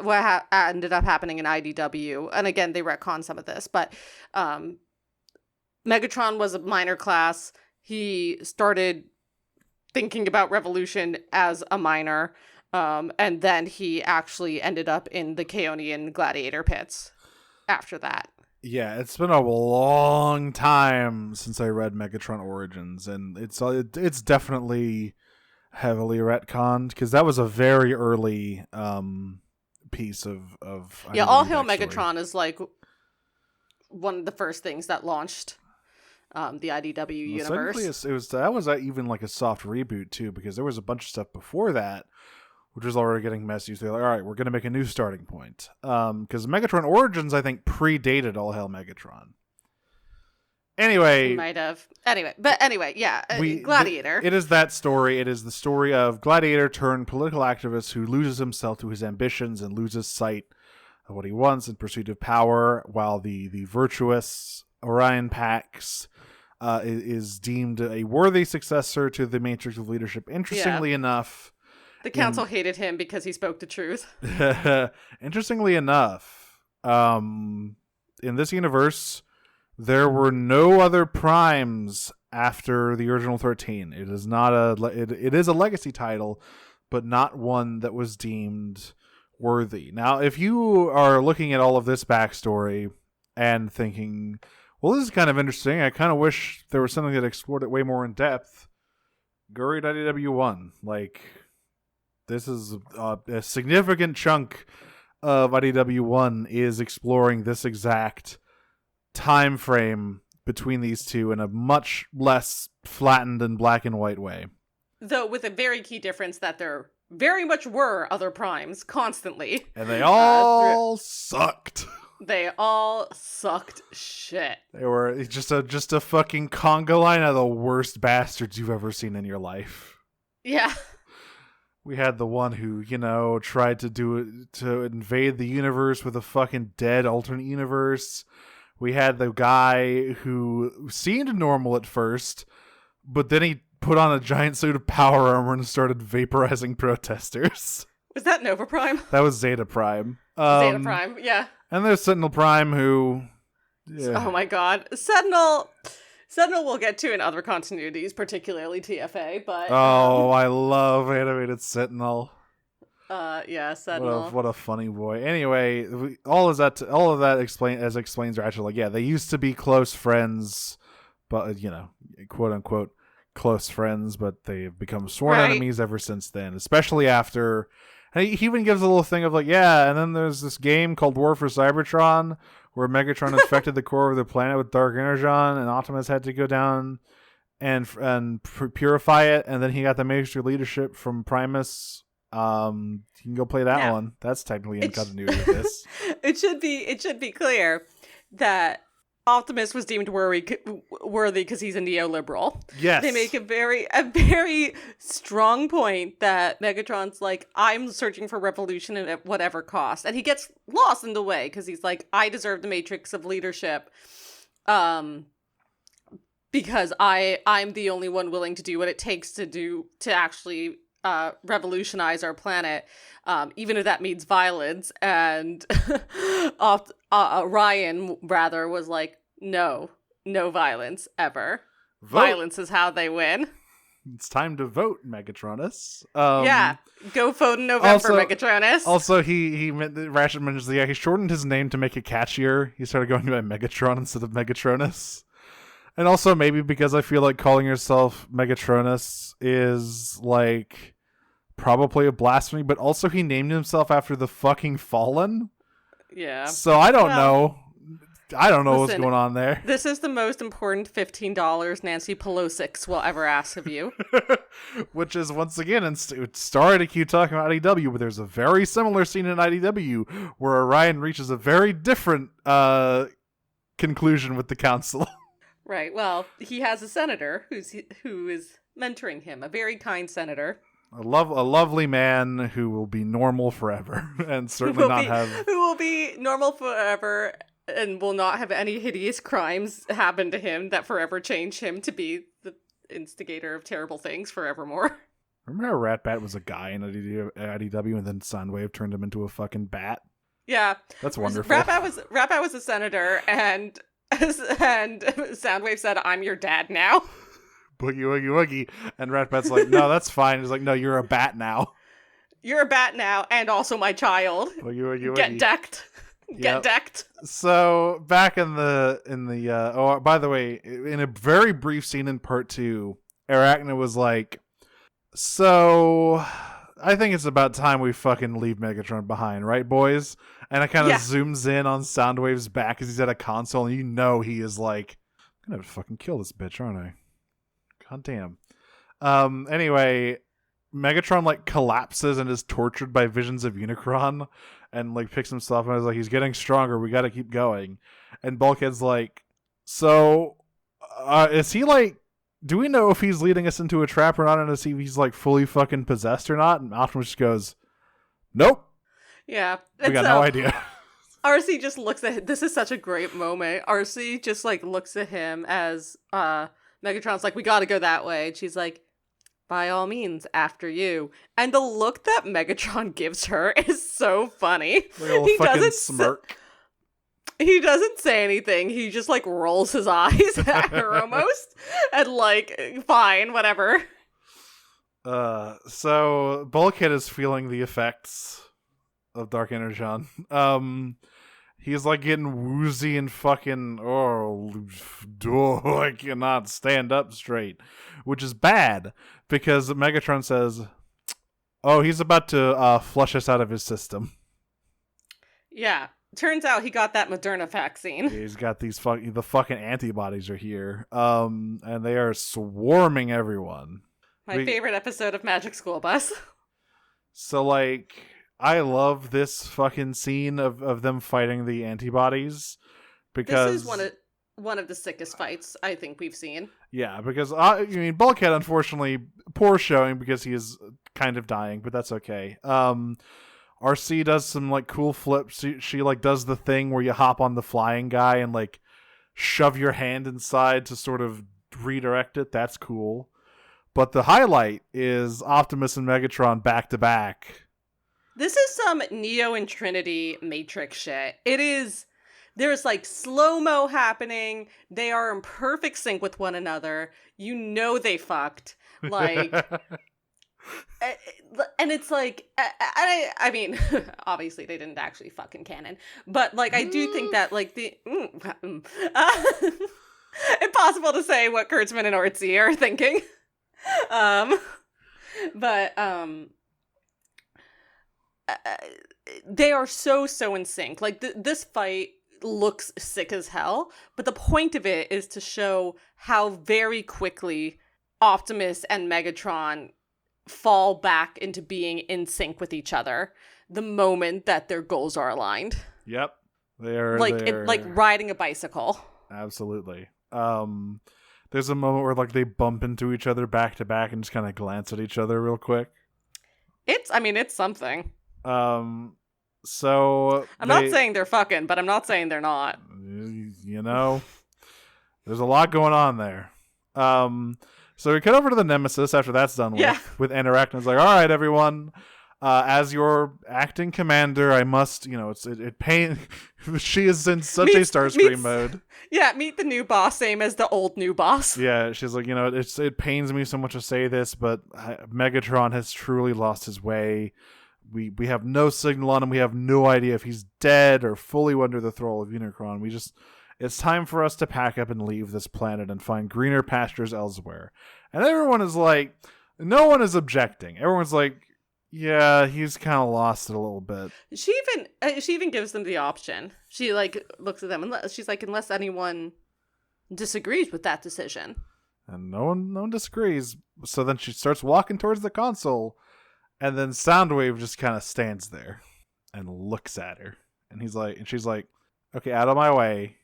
what ended up happening in IDW, and again, they retcon some of this, but Megatron was a minor class. He started thinking about revolution as a minor, and then he actually ended up in the Chaonian gladiator pits after that. Yeah, it's been a long time since I read Megatron Origins, and it's definitely heavily retconned because that was a very early piece of All Hail Megatron is like one of the first things that launched the IDW universe. That was even like a soft reboot too, because there was a bunch of stuff before that which was already getting messy. So they're like, all right, we're going to make a new starting point. Because Megatron Origins, I think, predated All Hail Megatron. Anyway, might have. Anyway, yeah, Gladiator. It is that story. It is the story of Gladiator turned political activist who loses himself to his ambitions and loses sight of what he wants in pursuit of power, while the virtuous Orion Pax is deemed a worthy successor to the Matrix of Leadership. Interestingly enough, the council hated him because he spoke the truth. Interestingly enough, in this universe, there were no other primes after the original 13. It is not it is a legacy title, but not one that was deemed worthy. Now, if you are looking at all of this backstory and thinking, well, this is kind of interesting, I kind of wish there was something that explored it way more in depth, go read IDW1. Like, this is a significant chunk of IDW1 is exploring this exact time frame between these two in a much less flattened and black and white way. Though with a very key difference that there very much were other primes constantly. And they all sucked. They all sucked shit. They were just a fucking conga line of the worst bastards you've ever seen in your life. Yeah. We had the one who, tried to invade the universe with a fucking dead alternate universe. We had the guy who seemed normal at first, but then he put on a giant suit of power armor and started vaporizing protesters. Was that Nova Prime? That was Zeta Prime. Zeta Prime, yeah. And there's Sentinel Prime who... Yeah. Oh my god. Sentinel we'll get to in other continuities, particularly TFA, but... Oh, I love animated Sentinel. Yeah, Sentinel. What a funny boy. Anyway, all of that explains Ratchet. Like, yeah, they used to be close friends, but quote unquote close friends, but they've become sworn enemies ever since then. Especially after He even gives a little thing of like, yeah, and then there's this game called War for Cybertron where Megatron infected the core of the planet with dark energon, and Optimus had to go down and purify it, and then he got the major leadership from Primus. You can go play that one. That's technically in continuity with this. It should be clear that Optimus was deemed worthy because he's a neoliberal. Yes. They make a very strong point that Megatron's like, I'm searching for revolution at whatever cost. And he gets lost in the way because he's like, I deserve the matrix of leadership because I'm the only one willing to do what it takes to actually revolutionize our planet, even if that means violence. And Ryan rather was like, no violence ever. Vote. Violence is how they win. It's time to vote, Megatronus. Go vote in November, Megatronus. Also, Ratchet mentions he shortened his name to make it catchier. He started going by Megatron instead of Megatronus. And also maybe because I feel like calling yourself Megatronus is like probably a blasphemy, but also he named himself after the fucking Fallen. Yeah. So I don't know. I don't know what's going on there. This is the most important $15 Nancy Pelosi will ever ask of you. Which is, once again, sorry to keep talking about IDW, but there's a very similar scene in IDW where Orion reaches a very different conclusion with the council. Right. Well, he has a senator who is mentoring him, a very kind senator. A lovely man who will be normal forever and certainly who will be normal forever and will not have any hideous crimes happen to him that forever change him to be the instigator of terrible things forevermore. Remember how Ratbat was a guy in IDW and then Soundwave turned him into a fucking bat? Yeah. That's wonderful. Ratbat was a senator and Soundwave said, I'm your dad now. Boogie, woogie, woogie. And Ratbat's like, no, that's fine. He's like, no, you're a bat now. You're a bat now and also my child. Boogie, woogie, woogie. Get decked. Get decked. So back in the by the way, in a very brief scene in part 2, Arachna was like, so I think it's about time we fucking leave Megatron behind, right, boys? And it kind of zooms in on Soundwave's back as he's at a console, and you know he is like, I'm gonna have to fucking kill this bitch, aren't I? God damn. Anyway, Megatron like collapses and is tortured by visions of Unicron and like picks himself up and is like, he's getting stronger, we gotta keep going. And Bulkhead's like, so is he like, do we know if he's leading us into a trap or not, and to see if he's like fully fucking possessed or not? And Optimus just goes, nope. Yeah. We got no idea. RC just looks at, this is such a great moment. RC just like looks at him as Megatron's like, we gotta go that way. And she's like, by all means, after you. And the look that Megatron gives her is so funny. He doesn't smirk. He doesn't say anything. He just like rolls his eyes at her almost. And like, fine, whatever. So Bulkhead is feeling the effects of Dark Energon. He's like getting woozy and fucking, I cannot stand up straight, which is bad because Megatron says, oh, he's about to flush us out of his system. Yeah. Turns out he got that Moderna vaccine. He's got the fucking antibodies are here. And they are swarming everyone. My favorite episode of Magic School Bus. So like, I love this fucking scene of them fighting the antibodies because this is one of the sickest fights I think we've seen. Yeah, because Bulkhead, unfortunately, poor showing because he is kind of dying, but that's okay. RC does some like cool flips. She like does the thing where you hop on the flying guy and like shove your hand inside to sort of redirect it. That's cool. But the highlight is Optimus and Megatron back to back. This is some Neo and Trinity Matrix shit. There's like slow-mo happening. They are in perfect sync with one another. You know they fucked. Like, and it's like, I mean, obviously they didn't actually fuck in canon. But like, I do think that like impossible to say what Kurtzman and Ortzi are thinking. they are so in sync. Like this fight looks sick as hell, but the point of it is to show how very quickly Optimus and Megatron fall back into being in sync with each other the moment that their goals are aligned. Yep. They're like riding a bicycle. Absolutely. There's a moment where like they bump into each other back to back and just kind of glance at each other real quick. It's something. So I'm not saying they're fucking, but I'm not saying they're not. You know, there's a lot going on there. So we cut over to the Nemesis after that's done with Arachnid's like, all right, everyone, as your acting commander, I must, it pain. She is in such a Starscream mode. Yeah, meet the new boss, same as the old new boss. Yeah, she's like, it pains me so much to say this, but Megatron has truly lost his way. We have no signal on him. We have no idea if he's dead or fully under the thrall of Unicron. It's time for us to pack up and leave this planet and find greener pastures elsewhere. And everyone is like, no one is objecting. Everyone's like, yeah, he's kind of lost it a little bit. She even gives them the option. She like looks at them and she's like, unless anyone disagrees with that decision. And no one disagrees. So then she starts walking towards the console, and then Soundwave just kind of stands there and looks at her. And she's like, okay, out of my way.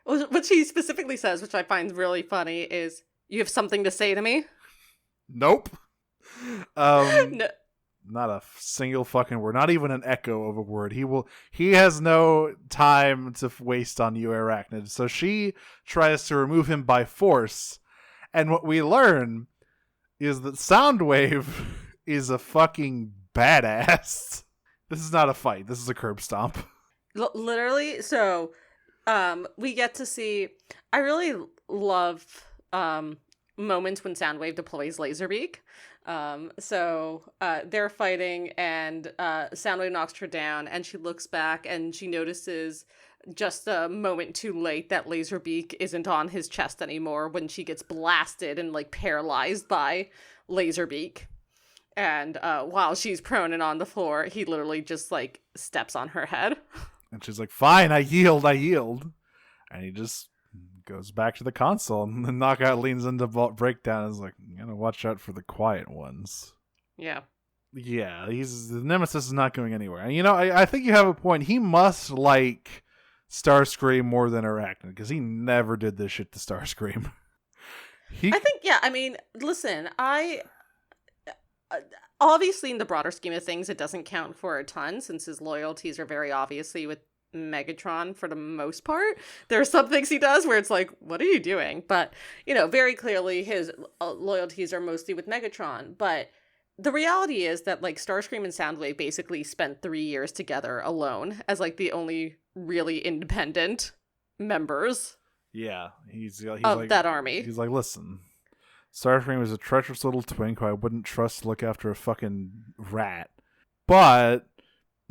What she specifically says, which I find really funny, is, you have something to say to me? Nope. No. Not a single fucking word. Not even an echo of a word. He has no time to waste on you, Arachnid. So she tries to remove him by force. And what we learn is that Soundwave is a fucking badass. This is not a fight. This is a curb stomp. Literally. So, we get to see, I really love moments when Soundwave deploys Laserbeak. They're fighting and Soundwave knocks her down, and she looks back and she notices just a moment too late that Laserbeak isn't on his chest anymore when she gets blasted and like paralyzed by Laserbeak. And while she's prone and on the floor, he literally just like steps on her head. And she's like, fine, I yield. And he just goes back to the console, and the Knockout leans into Vault Breakdown and is like, you gotta watch out for the quiet ones. Yeah. Yeah, the Nemesis is not going anywhere. And I think you have a point. He must like Starscream more than Arachnid, because he never did this shit to Starscream. Listen, obviously in the broader scheme of things, it doesn't count for a ton, since his loyalties are very obviously with Megatron for the most part. There are some things he does where it's like, what are you doing? But, very clearly his loyalties are mostly with Megatron. But the reality is that, like, Starscream and Soundwave basically spent 3 years together alone as, like, the only really independent members. Yeah, he's of like, that army. He's like, listen, Starscream is a treacherous little twink who I wouldn't trust to look after a fucking rat. But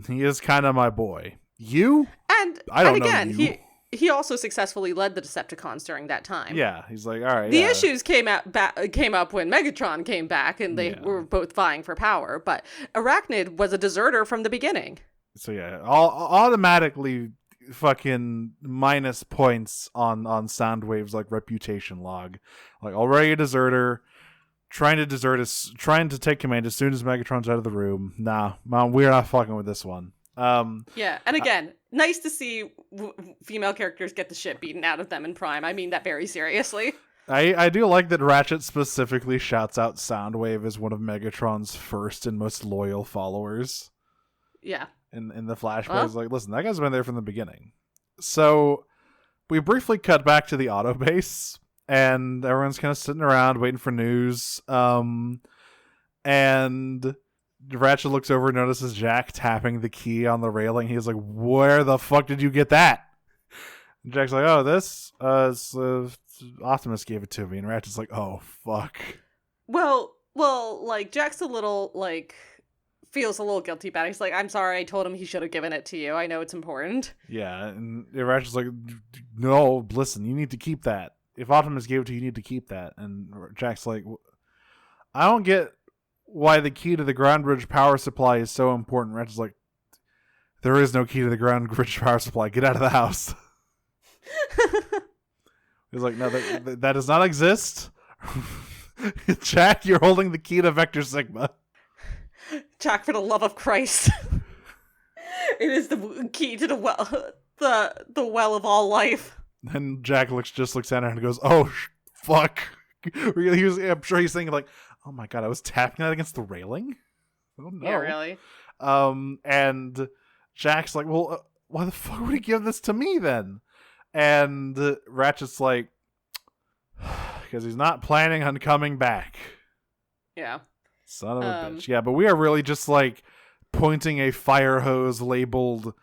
he is kind of my boy. You? I don't know you. He also successfully led the Decepticons during that time. Yeah, he's like, all right. The issues came up when Megatron came back, and they were both vying for power. But Arachnid was a deserter from the beginning. So yeah, automatically fucking minus points on Soundwave's like reputation log. Like, already a deserter, trying to take command as soon as Megatron's out of the room. Nah, Mom, we're not fucking with this one. Yeah, and again, nice to see female characters get the shit beaten out of them in Prime. I mean that very seriously. I do like that Ratchet specifically shouts out Soundwave as one of Megatron's first and most loyal followers. Yeah. In the flashback, he's like, listen, that guy's been there from the beginning. So we briefly cut back to the auto base, and everyone's kind of sitting around waiting for news. And Ratchet looks over and notices Jack tapping the key on the railing. He's like, where the fuck did you get that? And Jack's like, oh, this Optimus gave it to me. And Ratchet's like, oh, fuck. Well, like, Jack's a little, like, feels a little guilty about it. He's like, I'm sorry, I told him he should have given it to you. I know it's important. Yeah, and Ratchet's like, no, listen, you need to keep that. If Optimus gave it to you, you need to keep that. And Jack's like, I don't get why the key to the ground bridge power supply is so important. Ratchet's like, there is no key to the ground bridge power supply. Get out of the house. He's like, no, that does not exist. Jack, you're holding the key to Vector Sigma. Jack, for the love of Christ. It is the key to the well of all life. And Jack looks at her and goes, oh, fuck. I'm sure he's thinking like, oh my god, I was tapping that against the railing? Oh no. Yeah, really? And Jack's like, well, why the fuck would he give this to me then? And Ratchet's like, because he's not planning on coming back. Yeah. Son of a bitch. Yeah, but we are really just like pointing a fire hose labeled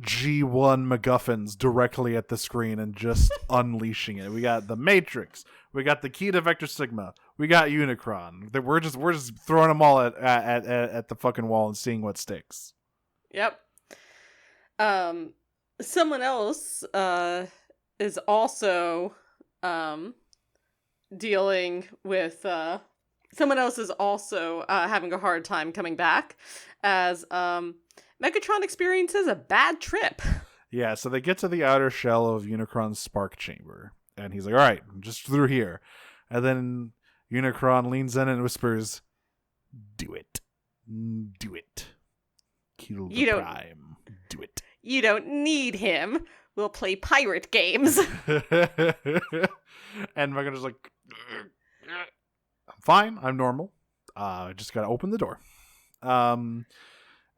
G1 MacGuffins directly at the screen and just unleashing it. We got the Matrix. We got the key to Vector Sigma. We got Unicron. We're just throwing them all at the fucking wall and seeing what sticks. Yep. Someone else is also dealing with someone else is also having a hard time coming back as Megatron experiences a bad trip. Yeah, so they get to the outer shell of Unicron's spark chamber, and he's like, all right, I'm just through here. And then Unicron leans in and whispers, do it. Do it. Kill the Prime. Do it. You don't need him. We'll play pirate games. And Megatron's like, I'm fine. I'm normal. I just gotta open the door. And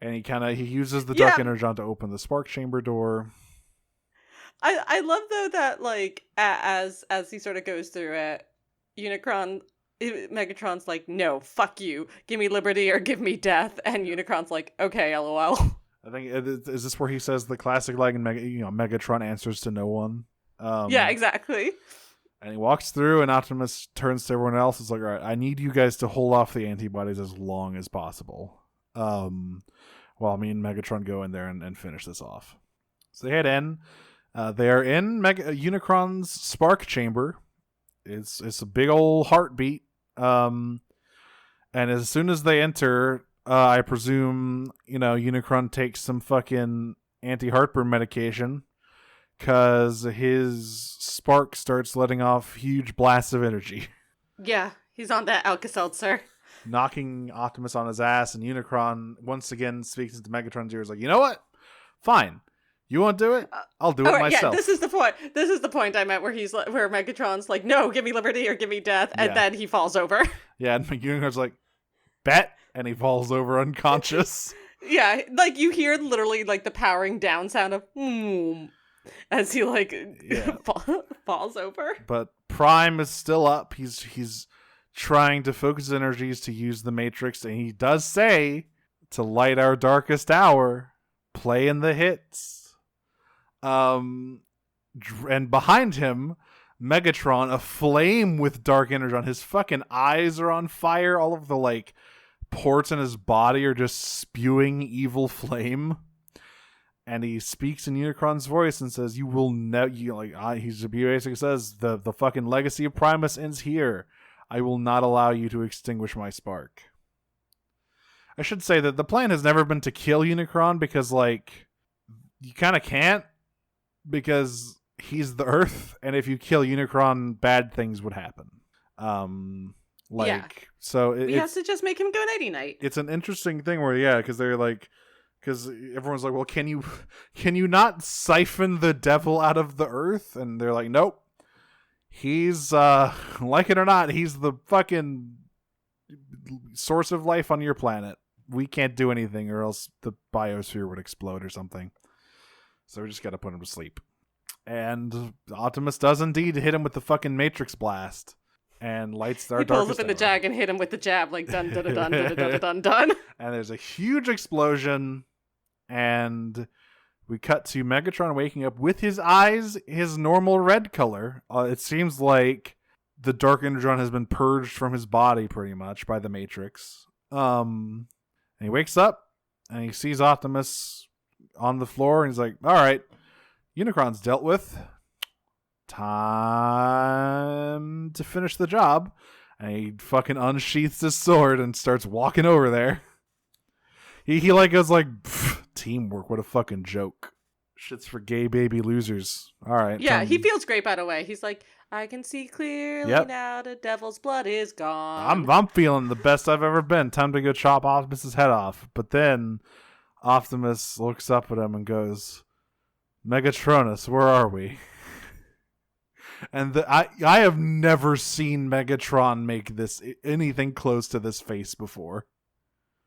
he uses the Dark Energon to open the spark chamber door. I love though that like as he sort of goes through it, Megatron's like, no, fuck you, give me liberty or give me death, and Unicron's like, okay, lol. I think is this where he says the classic line in Megatron answers to no one. Yeah, exactly. And he walks through, and Optimus turns to everyone else. Is like, all right, I need you guys to hold off the antibodies as long as possible. While me and Megatron go in there and finish this off. So they head in. They are in Unicron's spark chamber. It's a big old heartbeat. And as soon as they enter, I presume, Unicron takes some fucking anti-heartburn medication, because his spark starts letting off huge blasts of energy. Yeah, he's on that Alka-Seltzer. Knocking Optimus on his ass, and Unicron once again speaks into Megatron's ears like, you know what? Fine. You won't do it? I'll do it myself. Yeah, this is the point. This is the point I'm at where where Megatron's like, no, give me liberty or give me death, and then he falls over. Yeah, and Unicron's like, bet, and he falls over unconscious. Yeah, like you hear literally like the powering down sound of as he falls over. But Prime is still up. He's trying to focus his energies to use the Matrix, and he does say, to light our darkest hour, play in the hits. And behind him, Megatron, aflame with dark energy. His fucking eyes are on fire. All of the ports in his body are just spewing evil flame. And he speaks in Unicron's voice and says, "You will never." He basically says, "The fucking legacy of Primus ends here. I will not allow you to extinguish my spark." I should say that the plan has never been to kill Unicron, because you kind of can't, because he's the Earth, and if you kill Unicron, bad things would happen. So he has to just make him go nighty night. It's an interesting thing where because everyone's like, well, can you not siphon the devil out of the Earth? And they're like, nope. He's like it or not, he's the fucking source of life on your planet. We can't do anything, or else the biosphere would explode or something. So we just got to put him to sleep. And Optimus does indeed hit him with the fucking Matrix blast and lights our darkest hour. He pulls up in the jag and hit him with the jab, like dun dun dun dun dun dun dun. And there's a huge explosion, and we cut to Megatron waking up with his eyes his normal red color. It seems like the Dark Energon has been purged from his body pretty much by the Matrix. And he wakes up and he sees Optimus on the floor, and he's like, all right, Unicron's dealt with. Time to finish the job. And he fucking unsheaths his sword and starts walking over there. He like goes like, teamwork, what a fucking joke. Shit's for gay baby losers. All right. Yeah, he feels great, by the way. He's like, I can see clearly now the devil's blood is gone. I'm feeling the best I've ever been. Time to go chop Optimus's head off. But then Optimus looks up at him and goes, Megatronus, where are we? And I have never seen Megatron make this anything close to this face before.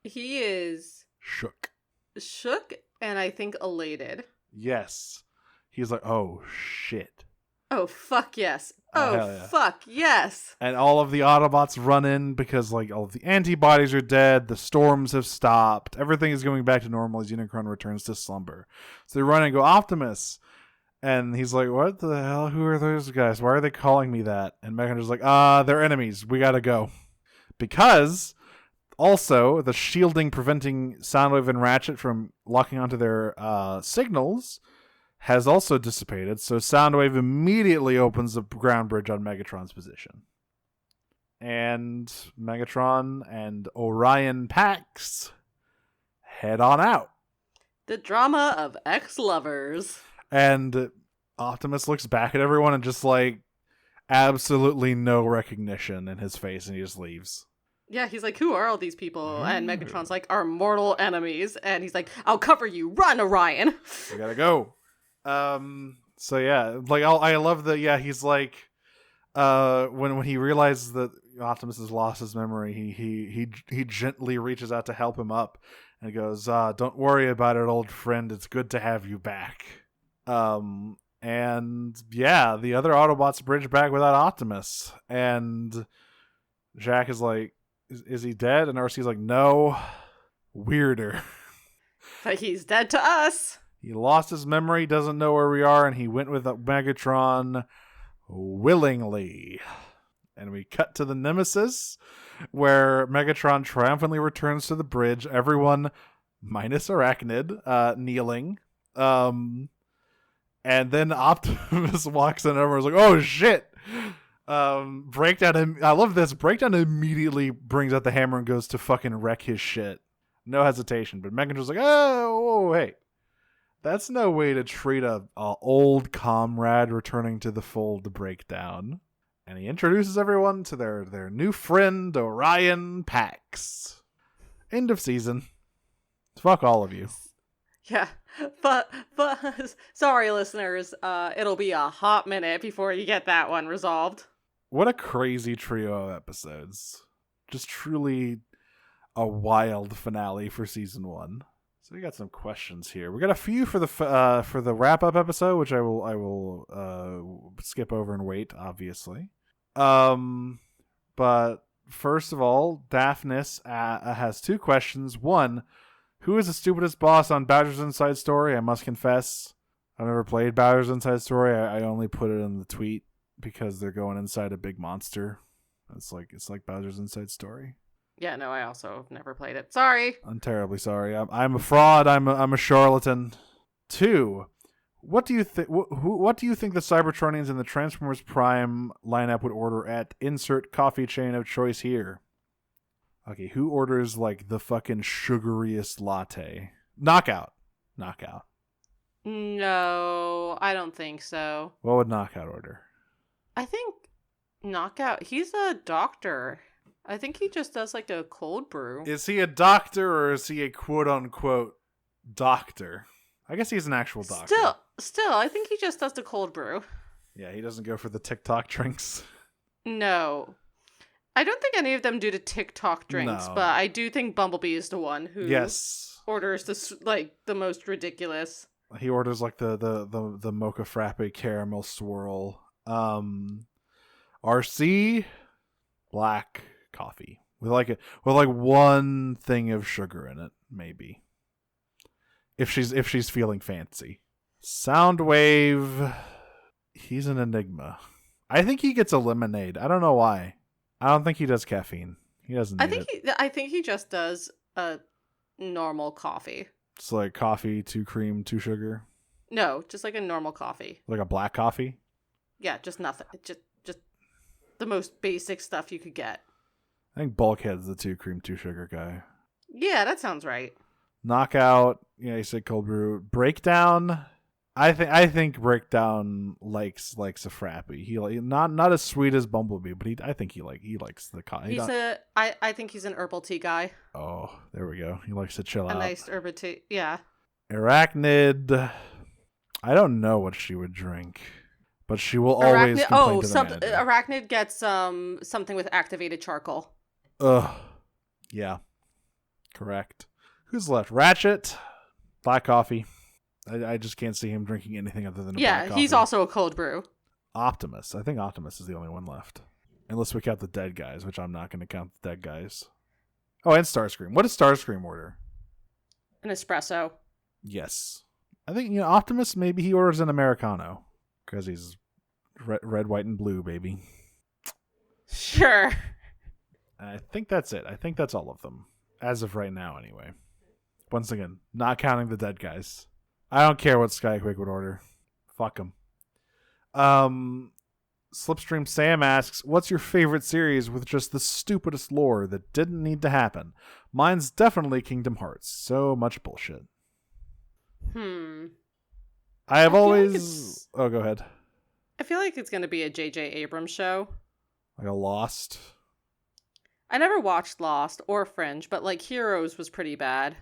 He is shook and I think elated. Yes. He's like, oh shit. Oh fuck yes. Yeah. Fuck yes. And all of the Autobots run in because like all of the antibodies are dead, the storms have stopped, everything is going back to normal as Unicron returns to slumber. So they run and go, Optimus. And he's like, what the hell? Who are those guys? Why are they calling me that? And Megatron's like, they're enemies. We gotta go. Because also the shielding preventing Soundwave and Ratchet from locking onto their signals has also dissipated. So Soundwave immediately opens the ground bridge on Megatron's position. And Megatron and Orion Pax head on out. The drama of ex-lovers. And Optimus looks back at everyone and just like absolutely no recognition in his face, and he just leaves. Yeah, he's like, who are all these people? And Megatron's like, our mortal enemies. And he's like, I'll cover you. Run, Orion. We gotta go. So yeah, like I love that. Yeah, he's like, when he realizes that Optimus has lost his memory, he gently reaches out to help him up, and he goes, "Don't worry about it, old friend. It's good to have you back." And yeah, the other Autobots bridge back without Optimus, and Jack is like, "Is he dead?" And RC's like, "No." Weirder. But he's dead to us. He lost his memory, doesn't know where we are, and he went with Megatron willingly. And we cut to the Nemesis, where Megatron triumphantly returns to the bridge, everyone minus Arachnid kneeling. And then Optimus walks in and everyone's like, oh shit! Breakdown, I love this. Breakdown immediately brings out the hammer and goes to fucking wreck his shit. No hesitation. But Megatron's like, oh, hey. That's no way to treat a old comrade returning to the fold to Breakdown. And he introduces everyone to their new friend, Orion Pax. End of season. Fuck all of you. Yeah, but sorry, listeners. It'll be a hot minute before you get that one resolved. What a crazy trio of episodes. Just truly a wild finale for season 1. So we got some questions here. We got a few for the wrap up episode, which I will skip over and wait, obviously. But first of all, Daphnis has 2 questions. 1, who is the stupidest boss on Bowser's Inside Story? I must confess, I've never played Bowser's Inside Story. I only put it in the tweet because they're going inside a big monster. It's like Bowser's Inside Story. Yeah, no, I also have never played it. Sorry. I'm terribly sorry. I'm a fraud. I'm a charlatan. 2, what do you think? What do you think the Cybertronians in the Transformers Prime lineup would order at insert coffee chain of choice here? Okay, who orders like the fucking sugariest latte? Knockout. No, I don't think so. What would Knockout order? I think Knockout, he's a doctor. I think he just does like a cold brew. Is he a doctor or is he a quote unquote doctor? I guess he's an actual doctor. Still, I think he just does the cold brew. Yeah, he doesn't go for the TikTok drinks. No. I don't think any of them do the TikTok drinks, No. but I do think Bumblebee is the one who orders the most ridiculous. He orders like the mocha frappe caramel swirl. RC black coffee with like one thing of sugar in it, maybe. If she's feeling fancy. Soundwave, he's an enigma. I think he gets a lemonade. I don't know why. I don't think he does caffeine. He doesn't need it. I think he just does a normal coffee. It's like coffee, 2 cream, 2 sugar. No, just like a normal coffee. Like a black coffee? Yeah, just nothing. Just the most basic stuff you could get. I think Bulkhead's the 2 cream 2 sugar guy. Yeah, that sounds right. Knockout, yeah, you said cold brew. Breakdown, I think Breakdown likes a frappy. He not as sweet as Bumblebee, but I think he likes the I think he's an herbal tea guy. Oh, there we go. He likes to chill out. A nice herbal tea, yeah. Arachnid, I don't know what she would drink, but she will always complain to the manager. Arachnid gets something with activated charcoal. Ugh. Yeah. Correct. Who's left? Ratchet, black coffee. I just can't see him drinking anything other than black coffee. Yeah, he's also a cold brew. Optimus. I think Optimus is the only one left. Unless we count the dead guys, which I'm not going to count the dead guys. Oh, and Starscream. What does Starscream order? An espresso. Yes. I think, Optimus, maybe he orders an Americano. Because he's red, white, and blue, baby. Sure. I think that's it. I think that's all of them. As of right now, anyway. Once again, not counting the dead guys. I don't care what Skyquake would order. Fuck him. Slipstream Sam asks, what's your favorite series with just the stupidest lore that didn't need to happen? Mine's definitely Kingdom Hearts. So much bullshit. I have always... Oh, go ahead. I feel like it's going to be a J.J. Abrams show. Like a Lost? I never watched Lost or Fringe, but like Heroes was pretty bad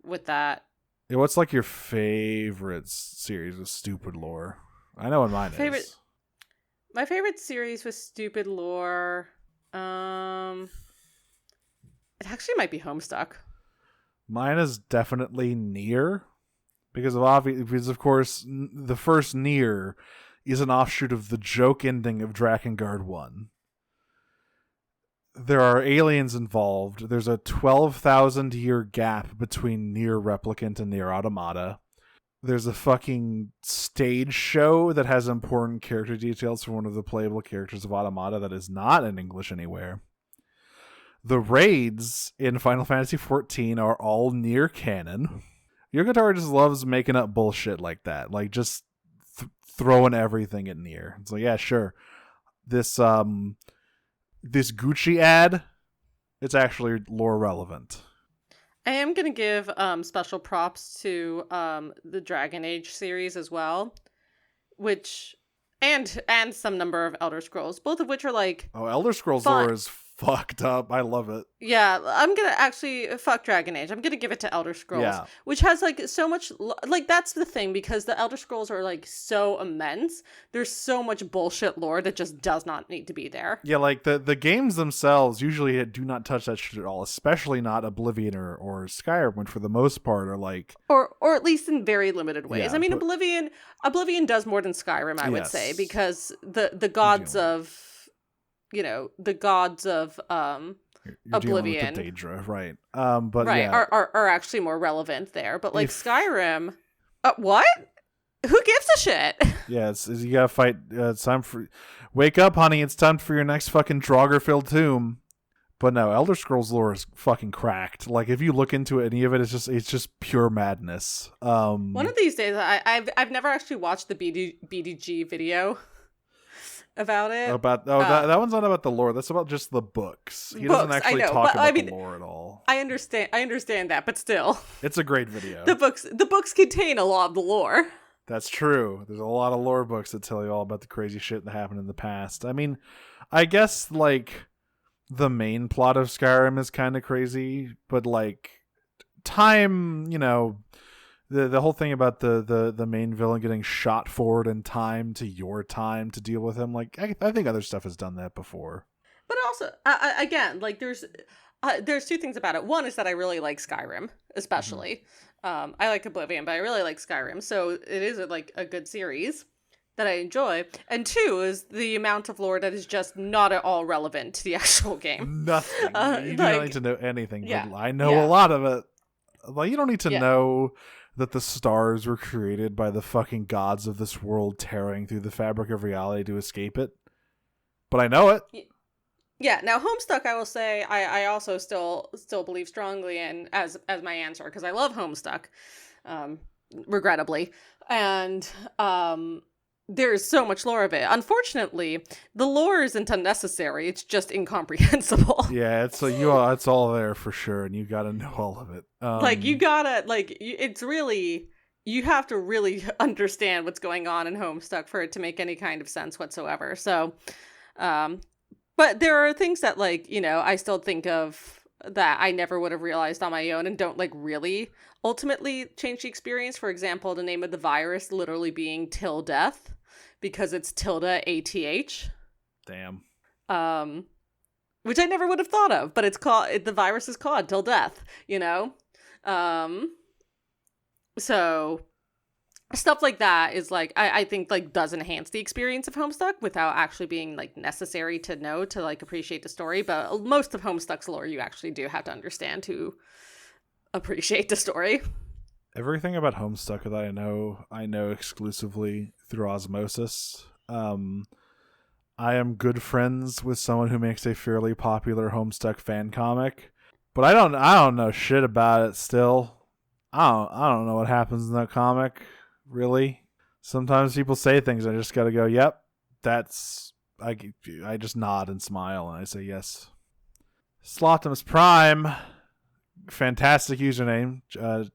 with that. Yeah, what's like your favorite series with stupid lore? I know what mine is. My favorite series with stupid lore, it actually might be Homestuck. Mine is definitely Nier, because of course the first Nier is an offshoot of the joke ending of Drakengard 1. There are aliens involved. There's a 12,000 year gap between Nier Replicant and Nier Automata. There's a fucking stage show that has important character details for one of the playable characters of Automata that is not in English anywhere. The raids in Final Fantasy XIV are all Nier canon. Yokotaro just loves making up bullshit like that. Like, just throwing everything at Nier. It's like, yeah, sure. This Gucci ad, it's actually lore relevant. I am going to give special props to the Dragon Age series as well, which and some number of Elder Scrolls, both of which are like Elder Scrolls fun. lore is fucked up. I love it. Yeah, I'm going to actually fuck Dragon Age. I'm going to give it to Elder Scrolls, which has like so much like that's the thing, because the Elder Scrolls are like so immense. There's so much bullshit lore that just does not need to be there. Yeah, like the games themselves usually do not touch that shit at all, especially not Oblivion or Skyrim, which for the most part are like or at least in very limited ways. Yeah, I mean, Oblivion does more than Skyrim, I would say, because the gods of the gods of you're Oblivion, with the Daedra, right? But right, yeah. are actually more relevant there. But like Skyrim, what? Who gives a shit? Yeah, it's you gotta fight. It's time for wake up, honey. It's time for your next fucking Draugr-filled tomb. But no, Elder Scrolls lore is fucking cracked. Like, if you look into any of it, it's just pure madness. One of these days, I've never actually watched the BDG video about it. That one's not about the lore. That's about just the books. He doesn't actually talk about the lore at all. I understand that, but still, it's a great video. The books contain a lot of the lore. That's true. There's a lot of lore books that tell you all about the crazy shit that happened in the past. I mean, I guess like the main plot of Skyrim is kind of crazy, but like time, the whole thing about the main villain getting shot forward in time to your time to deal with him, like I think other stuff has done that before. But also, again, like there's two things about it. One is that I really like Skyrim, especially. Mm-hmm. I like Oblivion, but I really like Skyrim, so it is like a good series that I enjoy. And two is the amount of lore that is just not at all relevant to the actual game. Nothing. You don't need to know anything. Yeah, but I know a lot of it. Like, you don't need to know that the stars were created by the fucking gods of this world tearing through the fabric of reality to escape it. But I know it. Yeah, now Homestuck, I will say, I also still believe strongly in as my answer, because I love Homestuck, regrettably. And there's so much lore of it. Unfortunately, the lore isn't unnecessary. It's just incomprehensible. Yeah, it's all there for sure, and you got to know all of it. Like, you gotta, like, it's really, you have to really understand what's going on in Homestuck for it to make any kind of sense whatsoever. So, but there are things that, like, you know, I still think of that I never would have realized on my own and don't, like, really ultimately change the experience. For example, the name of the virus literally being Till Death, because it's tilde ATH. Damn. Which I never would have thought of, but the virus is called Till Death, you know? So stuff like that is, like, I think, like, does enhance the experience of Homestuck without actually being, like, necessary to know to, like, appreciate the story. But most of Homestuck's lore you actually do have to understand to appreciate the story. Everything about Homestuck that I know exclusively through osmosis. I am good friends with someone who makes a fairly popular Homestuck fan comic, but I don't know shit about it still. I don't know what happens in that comic, really. Sometimes people say things and I just gotta go, yep, that's... I just nod and smile and I say yes. Slottimus Prime, fantastic username.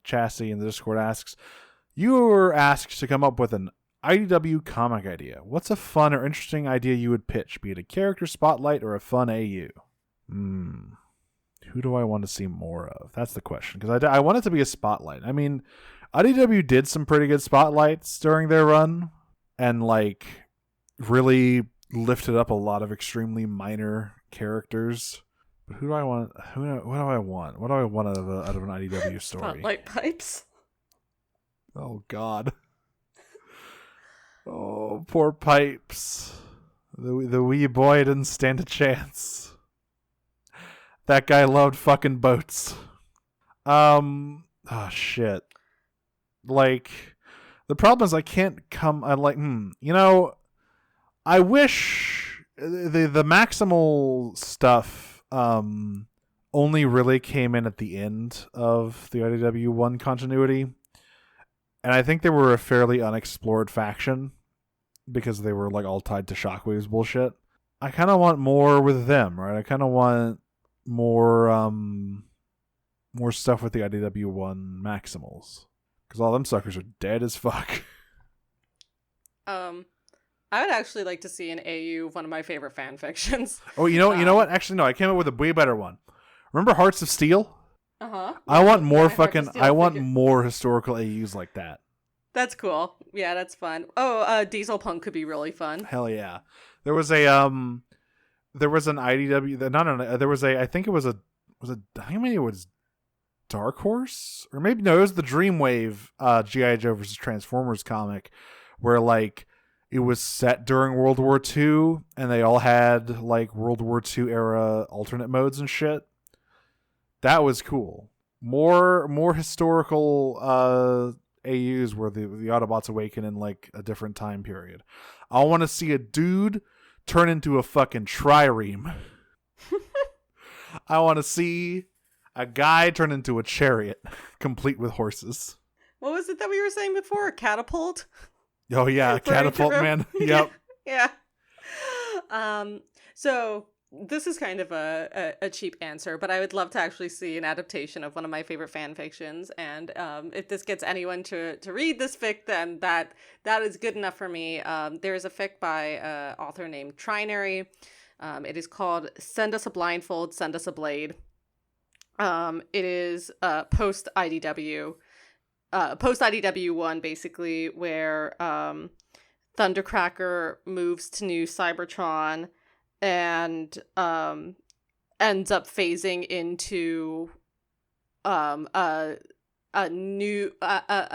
Chassis in the Discord asks, you were asked to come up with an IDW comic idea. What's a fun or interesting idea you would pitch, be it a character spotlight or a fun AU? Who do I want to see more of? That's the question. Because I want it to be a spotlight. I mean, IDW did some pretty good spotlights during their run and, like, really lifted up a lot of extremely minor characters. But who do I want? What do I want? What do I want out of an IDW story? Spotlight pipes. Oh, God. Oh, poor Pipes. The wee boy didn't stand a chance. That guy loved fucking boats. Oh, shit. Like, the problem is I can't come... I'm like, you know, I wish the Maximal stuff only really came in at the end of the IDW 1 continuity. And I think they were a fairly unexplored faction because they were, like, all tied to Shockwave's bullshit. I kind of want more with them, right? I kind of want more stuff with the IDW 1 Maximals. Because all them suckers are dead as fuck. I would actually like to see an AU of one of my favorite fan fictions. Oh, you know what? Actually, no, I came up with a way better one. Remember Hearts of Steel? Uh-huh. I want more more historical AUs like that. That's cool. Yeah, that's fun. Oh, Diesel Punk could be really fun. Hell yeah. There was an IDW, there was a, I think it was Dark Horse? Or maybe, no, it was the Dreamwave G.I. Joe versus Transformers comic where, like, it was set during World War II and they all had, like, World War II era alternate modes and shit. That was cool. More historical AUs where the Autobots awaken in, like, a different time period. I want to see a dude turn into a fucking trireme. I want to see a guy turn into a chariot, complete with horses. What was it that we were saying before? A catapult? Oh yeah, catapult man. Yep. Yeah. So this is kind of a cheap answer, but I would love to actually see an adaptation of one of my favorite fan fictions. And if this gets anyone to read this fic, then that is good enough for me. There is a fic by an author named Trinary. It is called Send Us a Blindfold, Send Us a Blade. It is post IDW 1, basically, where Thundercracker moves to New Cybertron and ends up phasing into a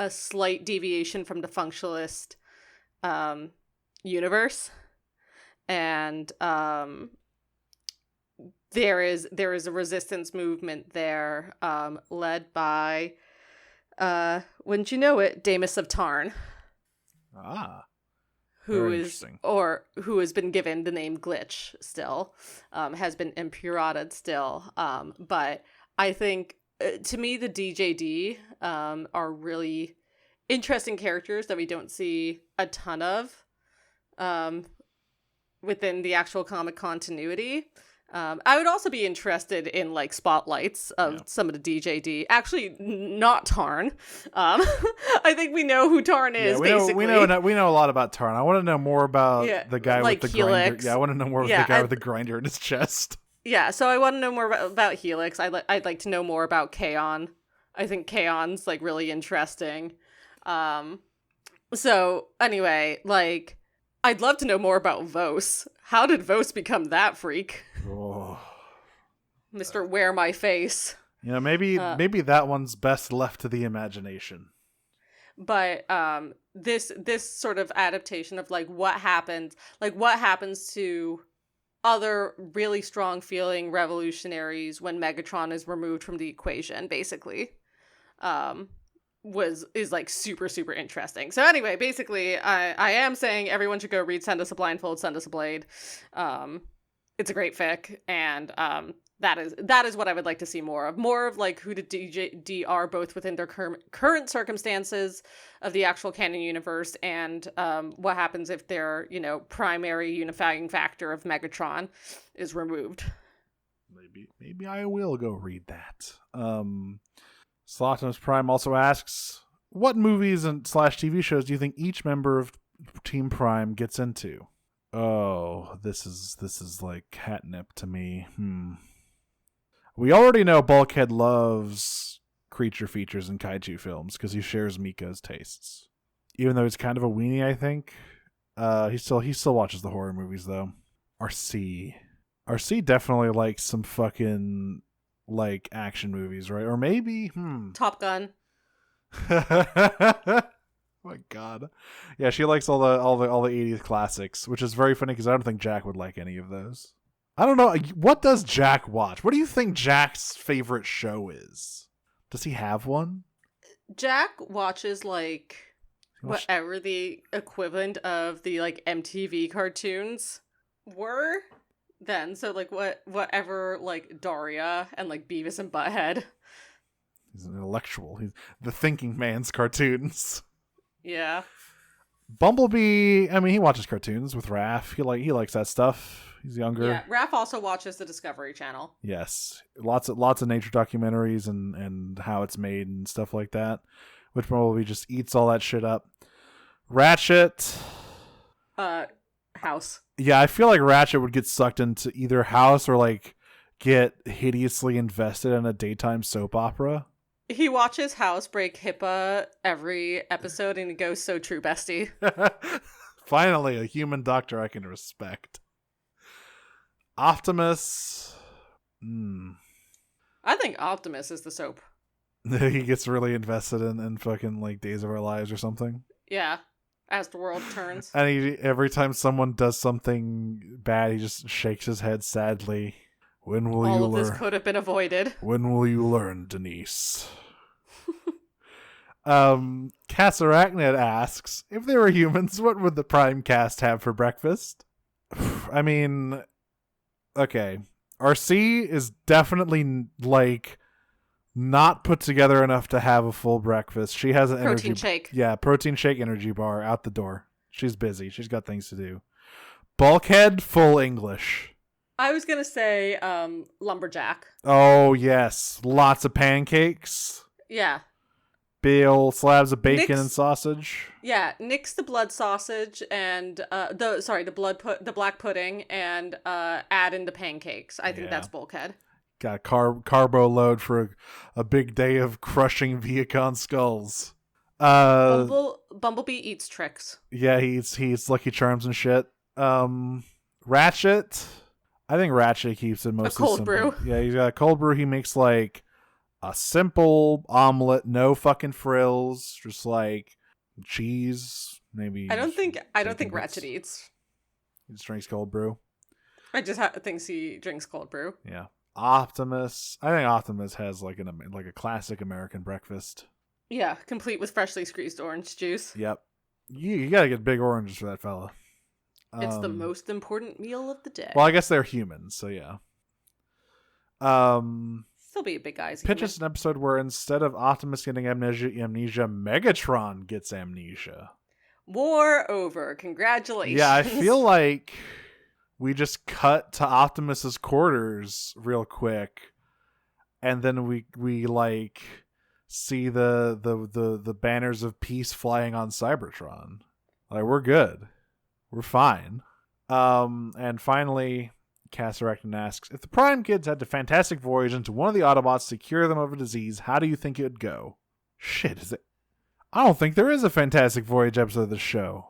slight deviation from the functionalist universe, and there is a resistance movement there, led by wouldn't you know it, Damus of Tarn. Who has been given the name Glitch still, has been impurated still. But I think, to me, the DJD are really interesting characters that we don't see a ton of. within the actual comic continuity. I would also be interested in like spotlights of some of the DJD. Actually, not Tarn. I think we know who Tarn is. Basically, we know a lot about Tarn. I want to know more about the guy like with the Helix. grinder. Yeah, I want to know more about the guy with the grinder in his chest. Yeah, so I want to know more about Helix. I'd like to know more about Kaon. I think Kaon's like really interesting. So anyway, like I'd love to know more about Vos. How did Vos become that freak? Oh. Mr. Wear My Face. You know, maybe that one's best left to the imagination. But this sort of adaptation of like what happens to other really strong feeling revolutionaries when Megatron is removed from the equation, basically, is like super, super interesting. So anyway, basically, I am saying everyone should go read Send Us a Blindfold, Send Us a Blade. It's a great fic, and that is what I would like to see more of like who the DJD are, both within their current circumstances of the actual canon universe, and what happens if their primary unifying factor of Megatron is removed. Maybe I will go read that. Slotimus Prime also asks, what movies and / TV shows do you think each member of Team Prime gets into? Oh, this is like catnip to me. We already know Bulkhead loves creature features in kaiju films because he shares Mika's tastes. Even though he's kind of a weenie, I think. He still watches the horror movies though. RC definitely likes some fucking like action movies, right? Or maybe Top Gun. My God, yeah, she likes all the 80s classics, which is very funny because I don't think Jack would like any of those. I don't know. What does Jack watch? What do you think Jack's favorite show is? Does he have one? Jack watches like whatever the equivalent of the like MTV cartoons were then. So like whatever like Daria and like Beavis and Butthead. He's an intellectual. He's the thinking man's cartoons. Yeah. Bumblebee, I mean, he watches cartoons with Raph. He likes that stuff. He's younger. Yeah, Raph also watches the Discovery Channel. Yes. Lots of nature documentaries and how it's made and stuff like that. Which Bumblebee just eats all that shit up. Ratchet. House. Yeah, I feel like Ratchet would get sucked into either House or like get hideously invested in a daytime soap opera. He watches House break HIPAA every episode and he goes, so true, bestie. Finally, a human doctor I can respect. Optimus. I think Optimus is the soap. He gets really invested in fucking like Days of Our Lives or something. Yeah. As the world turns. And every time someone does something bad, he just shakes his head sadly. When will all you of learn? This could have been avoided. When will you learn, Denise? Cassarachnid asks, if they were humans, what would the Prime cast have for breakfast? I mean, okay. RC is definitely like not put together enough to have a full breakfast. She has an protein shake. Yeah, protein shake energy bar out the door. She's busy. She's got things to do. Bulkhead, full English. I was gonna say lumberjack. Oh yes, lots of pancakes. Yeah. Big old slabs of bacon and sausage. Yeah, nix the blood sausage and the black pudding and add in the pancakes. I think that's Bulkhead. Got a carbo load for a big day of crushing Viacon skulls. Bumblebee eats tricks. Yeah, he eats Lucky Charms and shit. Ratchet. I think Ratchet keeps it mostly a cold simple. brew. Yeah, he's got a cold brew. He makes like a simple omelet, no fucking frills, just like cheese, maybe. I don't think Ratchet eats. He just drinks cold brew. I just think he drinks cold brew. Yeah. Optimus. I think Optimus has like a classic American breakfast. Yeah, complete with freshly squeezed orange juice. Yep. You gotta get big oranges for that fella. It's the most important meal of the day. Well, I guess they're humans, so yeah. Still be a big guy. Pitch us an episode where instead of Optimus getting amnesia, Megatron gets amnesia. War over. Congratulations. Yeah, I feel like we just cut to Optimus's quarters real quick, and then we like see the banners of peace flying on Cybertron. Like, we're good. We're fine. And finally, Cassaracton asks, if the Prime Kids had a fantastic voyage into one of the Autobots to cure them of a disease, how do you think it would go? Shit, is it? I don't think there is a Fantastic Voyage episode of the show.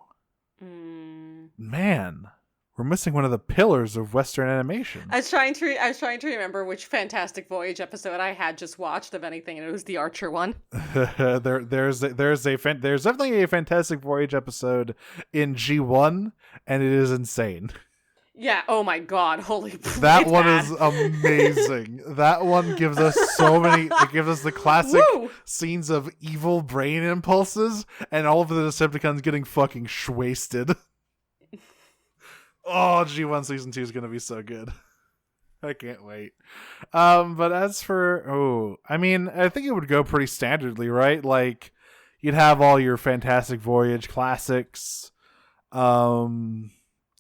Man, we're missing one of the pillars of Western animation. I was trying to remember which Fantastic Voyage episode I had just watched of anything, and it was the Archer one. There's definitely a Fantastic Voyage episode in G1, and it is insane. Yeah, oh my god, holy that one is amazing. That one gives us it gives us the classic scenes of evil brain impulses and all of the Decepticons getting fucking shwasted. Oh, G1 season 2 is going to be so good. I can't wait. But as for, I think it would go pretty standardly, right? Like, you'd have all your Fantastic Voyage classics.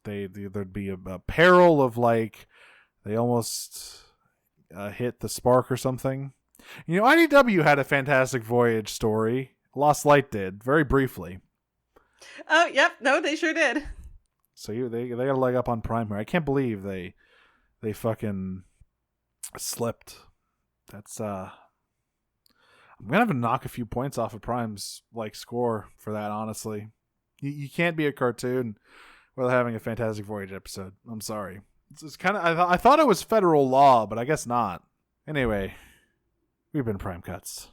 There'd be a peril of, like, they almost hit the spark or something. You know, IDW had a Fantastic Voyage story. Lost Light did, very briefly. Oh, yep. No, they sure did. So they got a leg up on Prime here. I can't believe they fucking slipped. That's I'm gonna have to knock a few points off of Prime's like score for that. Honestly, you can't be a cartoon without having a Fantastic Voyage episode. I'm sorry. It's kind of I thought it was federal law, but I guess not. Anyway, we've been Prime Cuts.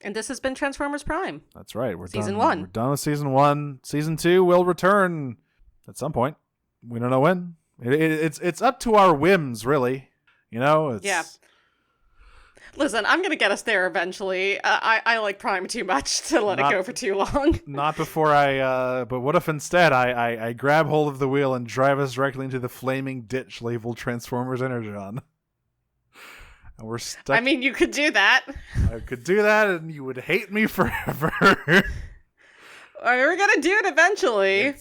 And this has been Transformers Prime. That's right. We're Season done. 1. We're done with Season 1. Season 2 will return at some point. We don't know when. It's up to our whims, really. You know? Yeah. Listen, I'm going to get us there eventually. I like Prime too much to let it go for too long. Not before but what if instead I grab hold of the wheel and drive us directly into the flaming ditch labeled Transformers Energon? And we're stuck. I mean, you could do that. I could do that and you would hate me forever. We're going to do it eventually.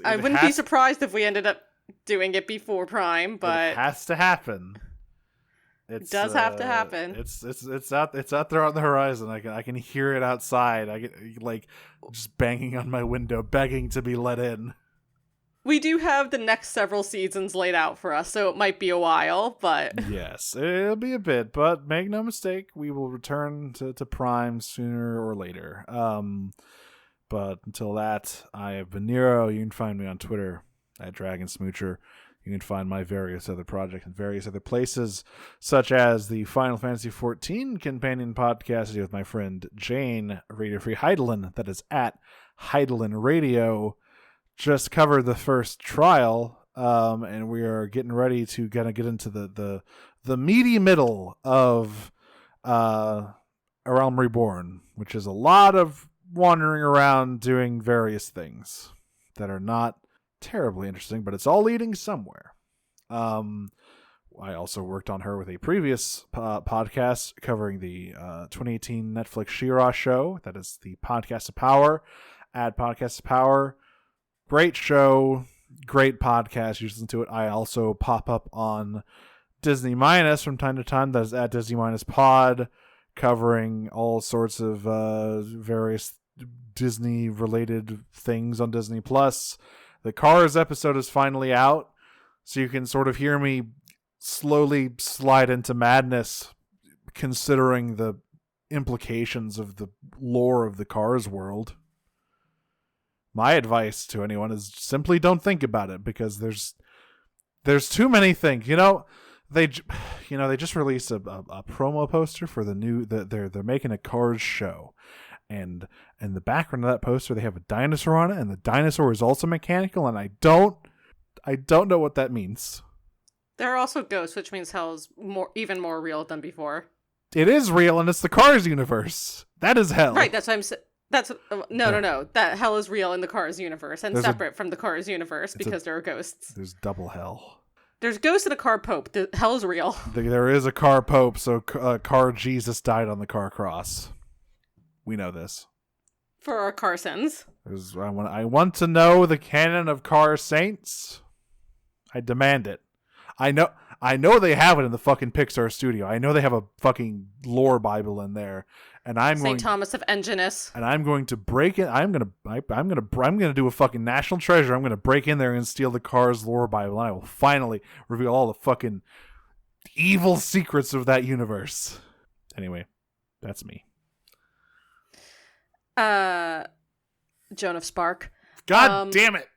I wouldn't be surprised if we ended up doing it before Prime, but it has to happen. It does have to happen. It's out there on the horizon. I can hear it outside. I get like just banging on my window, begging to be let in. We do have the next several seasons laid out for us, so it might be a while, but yes, it'll be a bit. But make no mistake, we will return to Prime sooner or later. But until that, I have been Nero. You can find me on Twitter at DragonSmoocher. You can find my various other projects in various other places, such as the Final Fantasy XIV companion podcast with my friend Jane, Radio Free Heidelin. That is at Heidelin Radio. Just covered the first trial, and we are getting ready to kind of get into the meaty middle of A Realm Reborn, which is a lot of wandering around doing various things that are not terribly interesting, but it's all leading somewhere. I also worked on her with a previous podcast covering the 2018 Netflix She-Ra show. That is the Podcast of Power at Podcast of Power. Great show, great podcast. You listen to it. I also pop up on Disney Minus from time to time. That is at Disney Minus Pod, covering all sorts of various Disney-related things on Disney Plus. The Cars episode is finally out, so you can sort of hear me slowly slide into madness, considering the implications of the lore of the Cars world. My advice to anyone is simply don't think about it, because there's too many things. They just released a promo poster for the new they're making a Cars show. And in the background of that poster, they have a dinosaur on it, and the dinosaur is also mechanical, and I don't know what that means. There are also ghosts, which means hell is even more real than before. It is real, and it's the Cars universe. That is hell. Right, that's what I'm saying. No. That hell is real in the Cars universe, and separate from the Cars universe, because there are ghosts. There's double hell. There's ghosts and a car pope. Hell is real. There is a car pope, so car Jesus died on the car cross. We know this. For our Carsons. I want to know the canon of Car Saints. I demand it. I know they have it in the fucking Pixar studio. I know they have a fucking lore Bible in there, and St. Thomas of Enginus. And I'm going to break it. I'm gonna do a fucking national treasure. I'm gonna break in there and steal the Cars lore Bible, and I will finally reveal all the fucking evil secrets of that universe. Anyway, that's me. Joan of Spark. God damn it.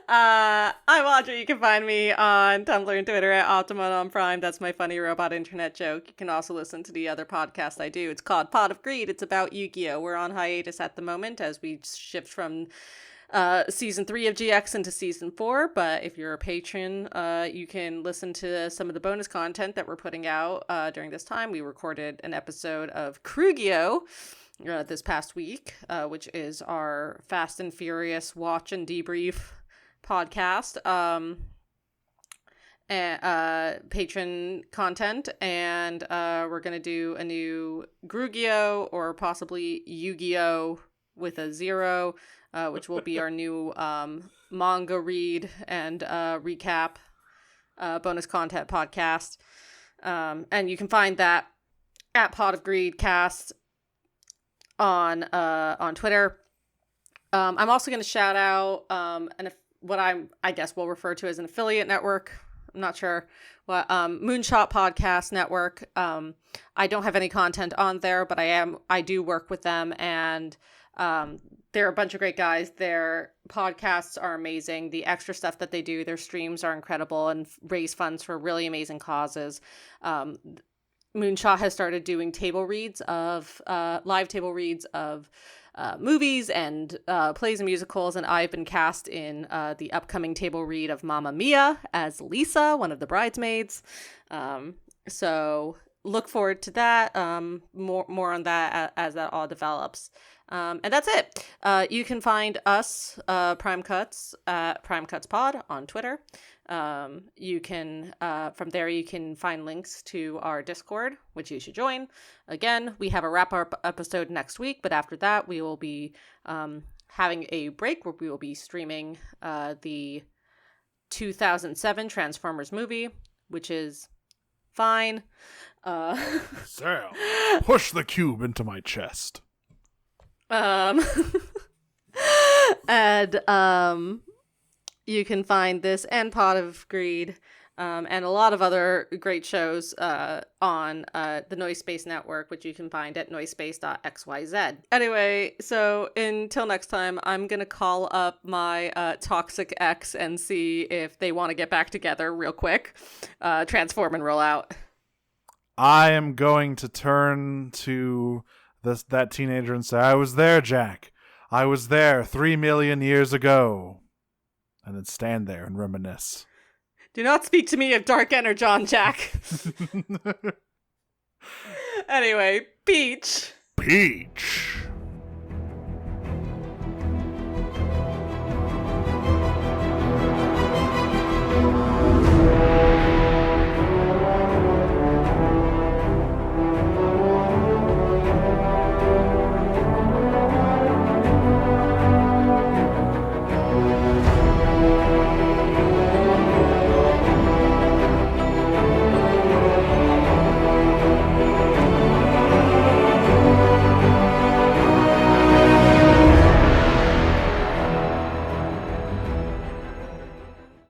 I'm Audrey. You can find me on Tumblr and Twitter at Optimum on Prime. That's my funny robot internet joke. You can also listen to the other podcast I do. It's called Pot of Greed. It's about Yu-Gi-Oh! We're on hiatus at the moment as we shift from season 3 of GX into season 4, but if you're a patron, you can listen to some of the bonus content that we're putting out during this time. We recorded an episode of Krugio this past week, which is our Fast and Furious watch and debrief podcast, and patron content, and we're gonna do a new Grugio or possibly Yu-Gi-Oh! With a 0, which will be our new manga read and recap bonus content podcast, and you can find that at Pot of Greed Cast on Twitter. I'm also going to shout out what I guess we'll refer to as an affiliate network. I'm not sure what Moonshot Podcast Network. I don't have any content on there, but I do work with them, and they're a bunch of great guys. Their podcasts are amazing. The extra stuff that they do, their streams are incredible and raise funds for really amazing causes. Moonshot has started doing table reads of live table reads of movies and plays and musicals, and I've been cast in the upcoming table read of Mamma Mia as Lisa, one of the bridesmaids. So look forward to that. More on that as that all develops. And that's it. You can find us, Prime Cuts, at Prime Cuts Pod on Twitter. You can, from there, you can find links to our Discord, which you should join. Again, we have a wrap-up episode next week, but after that, we will be having a break where we will be streaming the 2007 Transformers movie, which is fine. Sam, push the cube into my chest. And you can find this and Pot of Greed and a lot of other great shows on the Noise Space Network, which you can find at noisespace.xyz. Anyway, so until next time, I'm going to call up my toxic ex and see if they want to get back together real quick. Transform and roll out. I am going to turn to that teenager and say, I was there, Jack. I was there 3 million years ago. And then stand there and reminisce. Do not speak to me of Dark Energon, Jack. Anyway, Peach. Peach.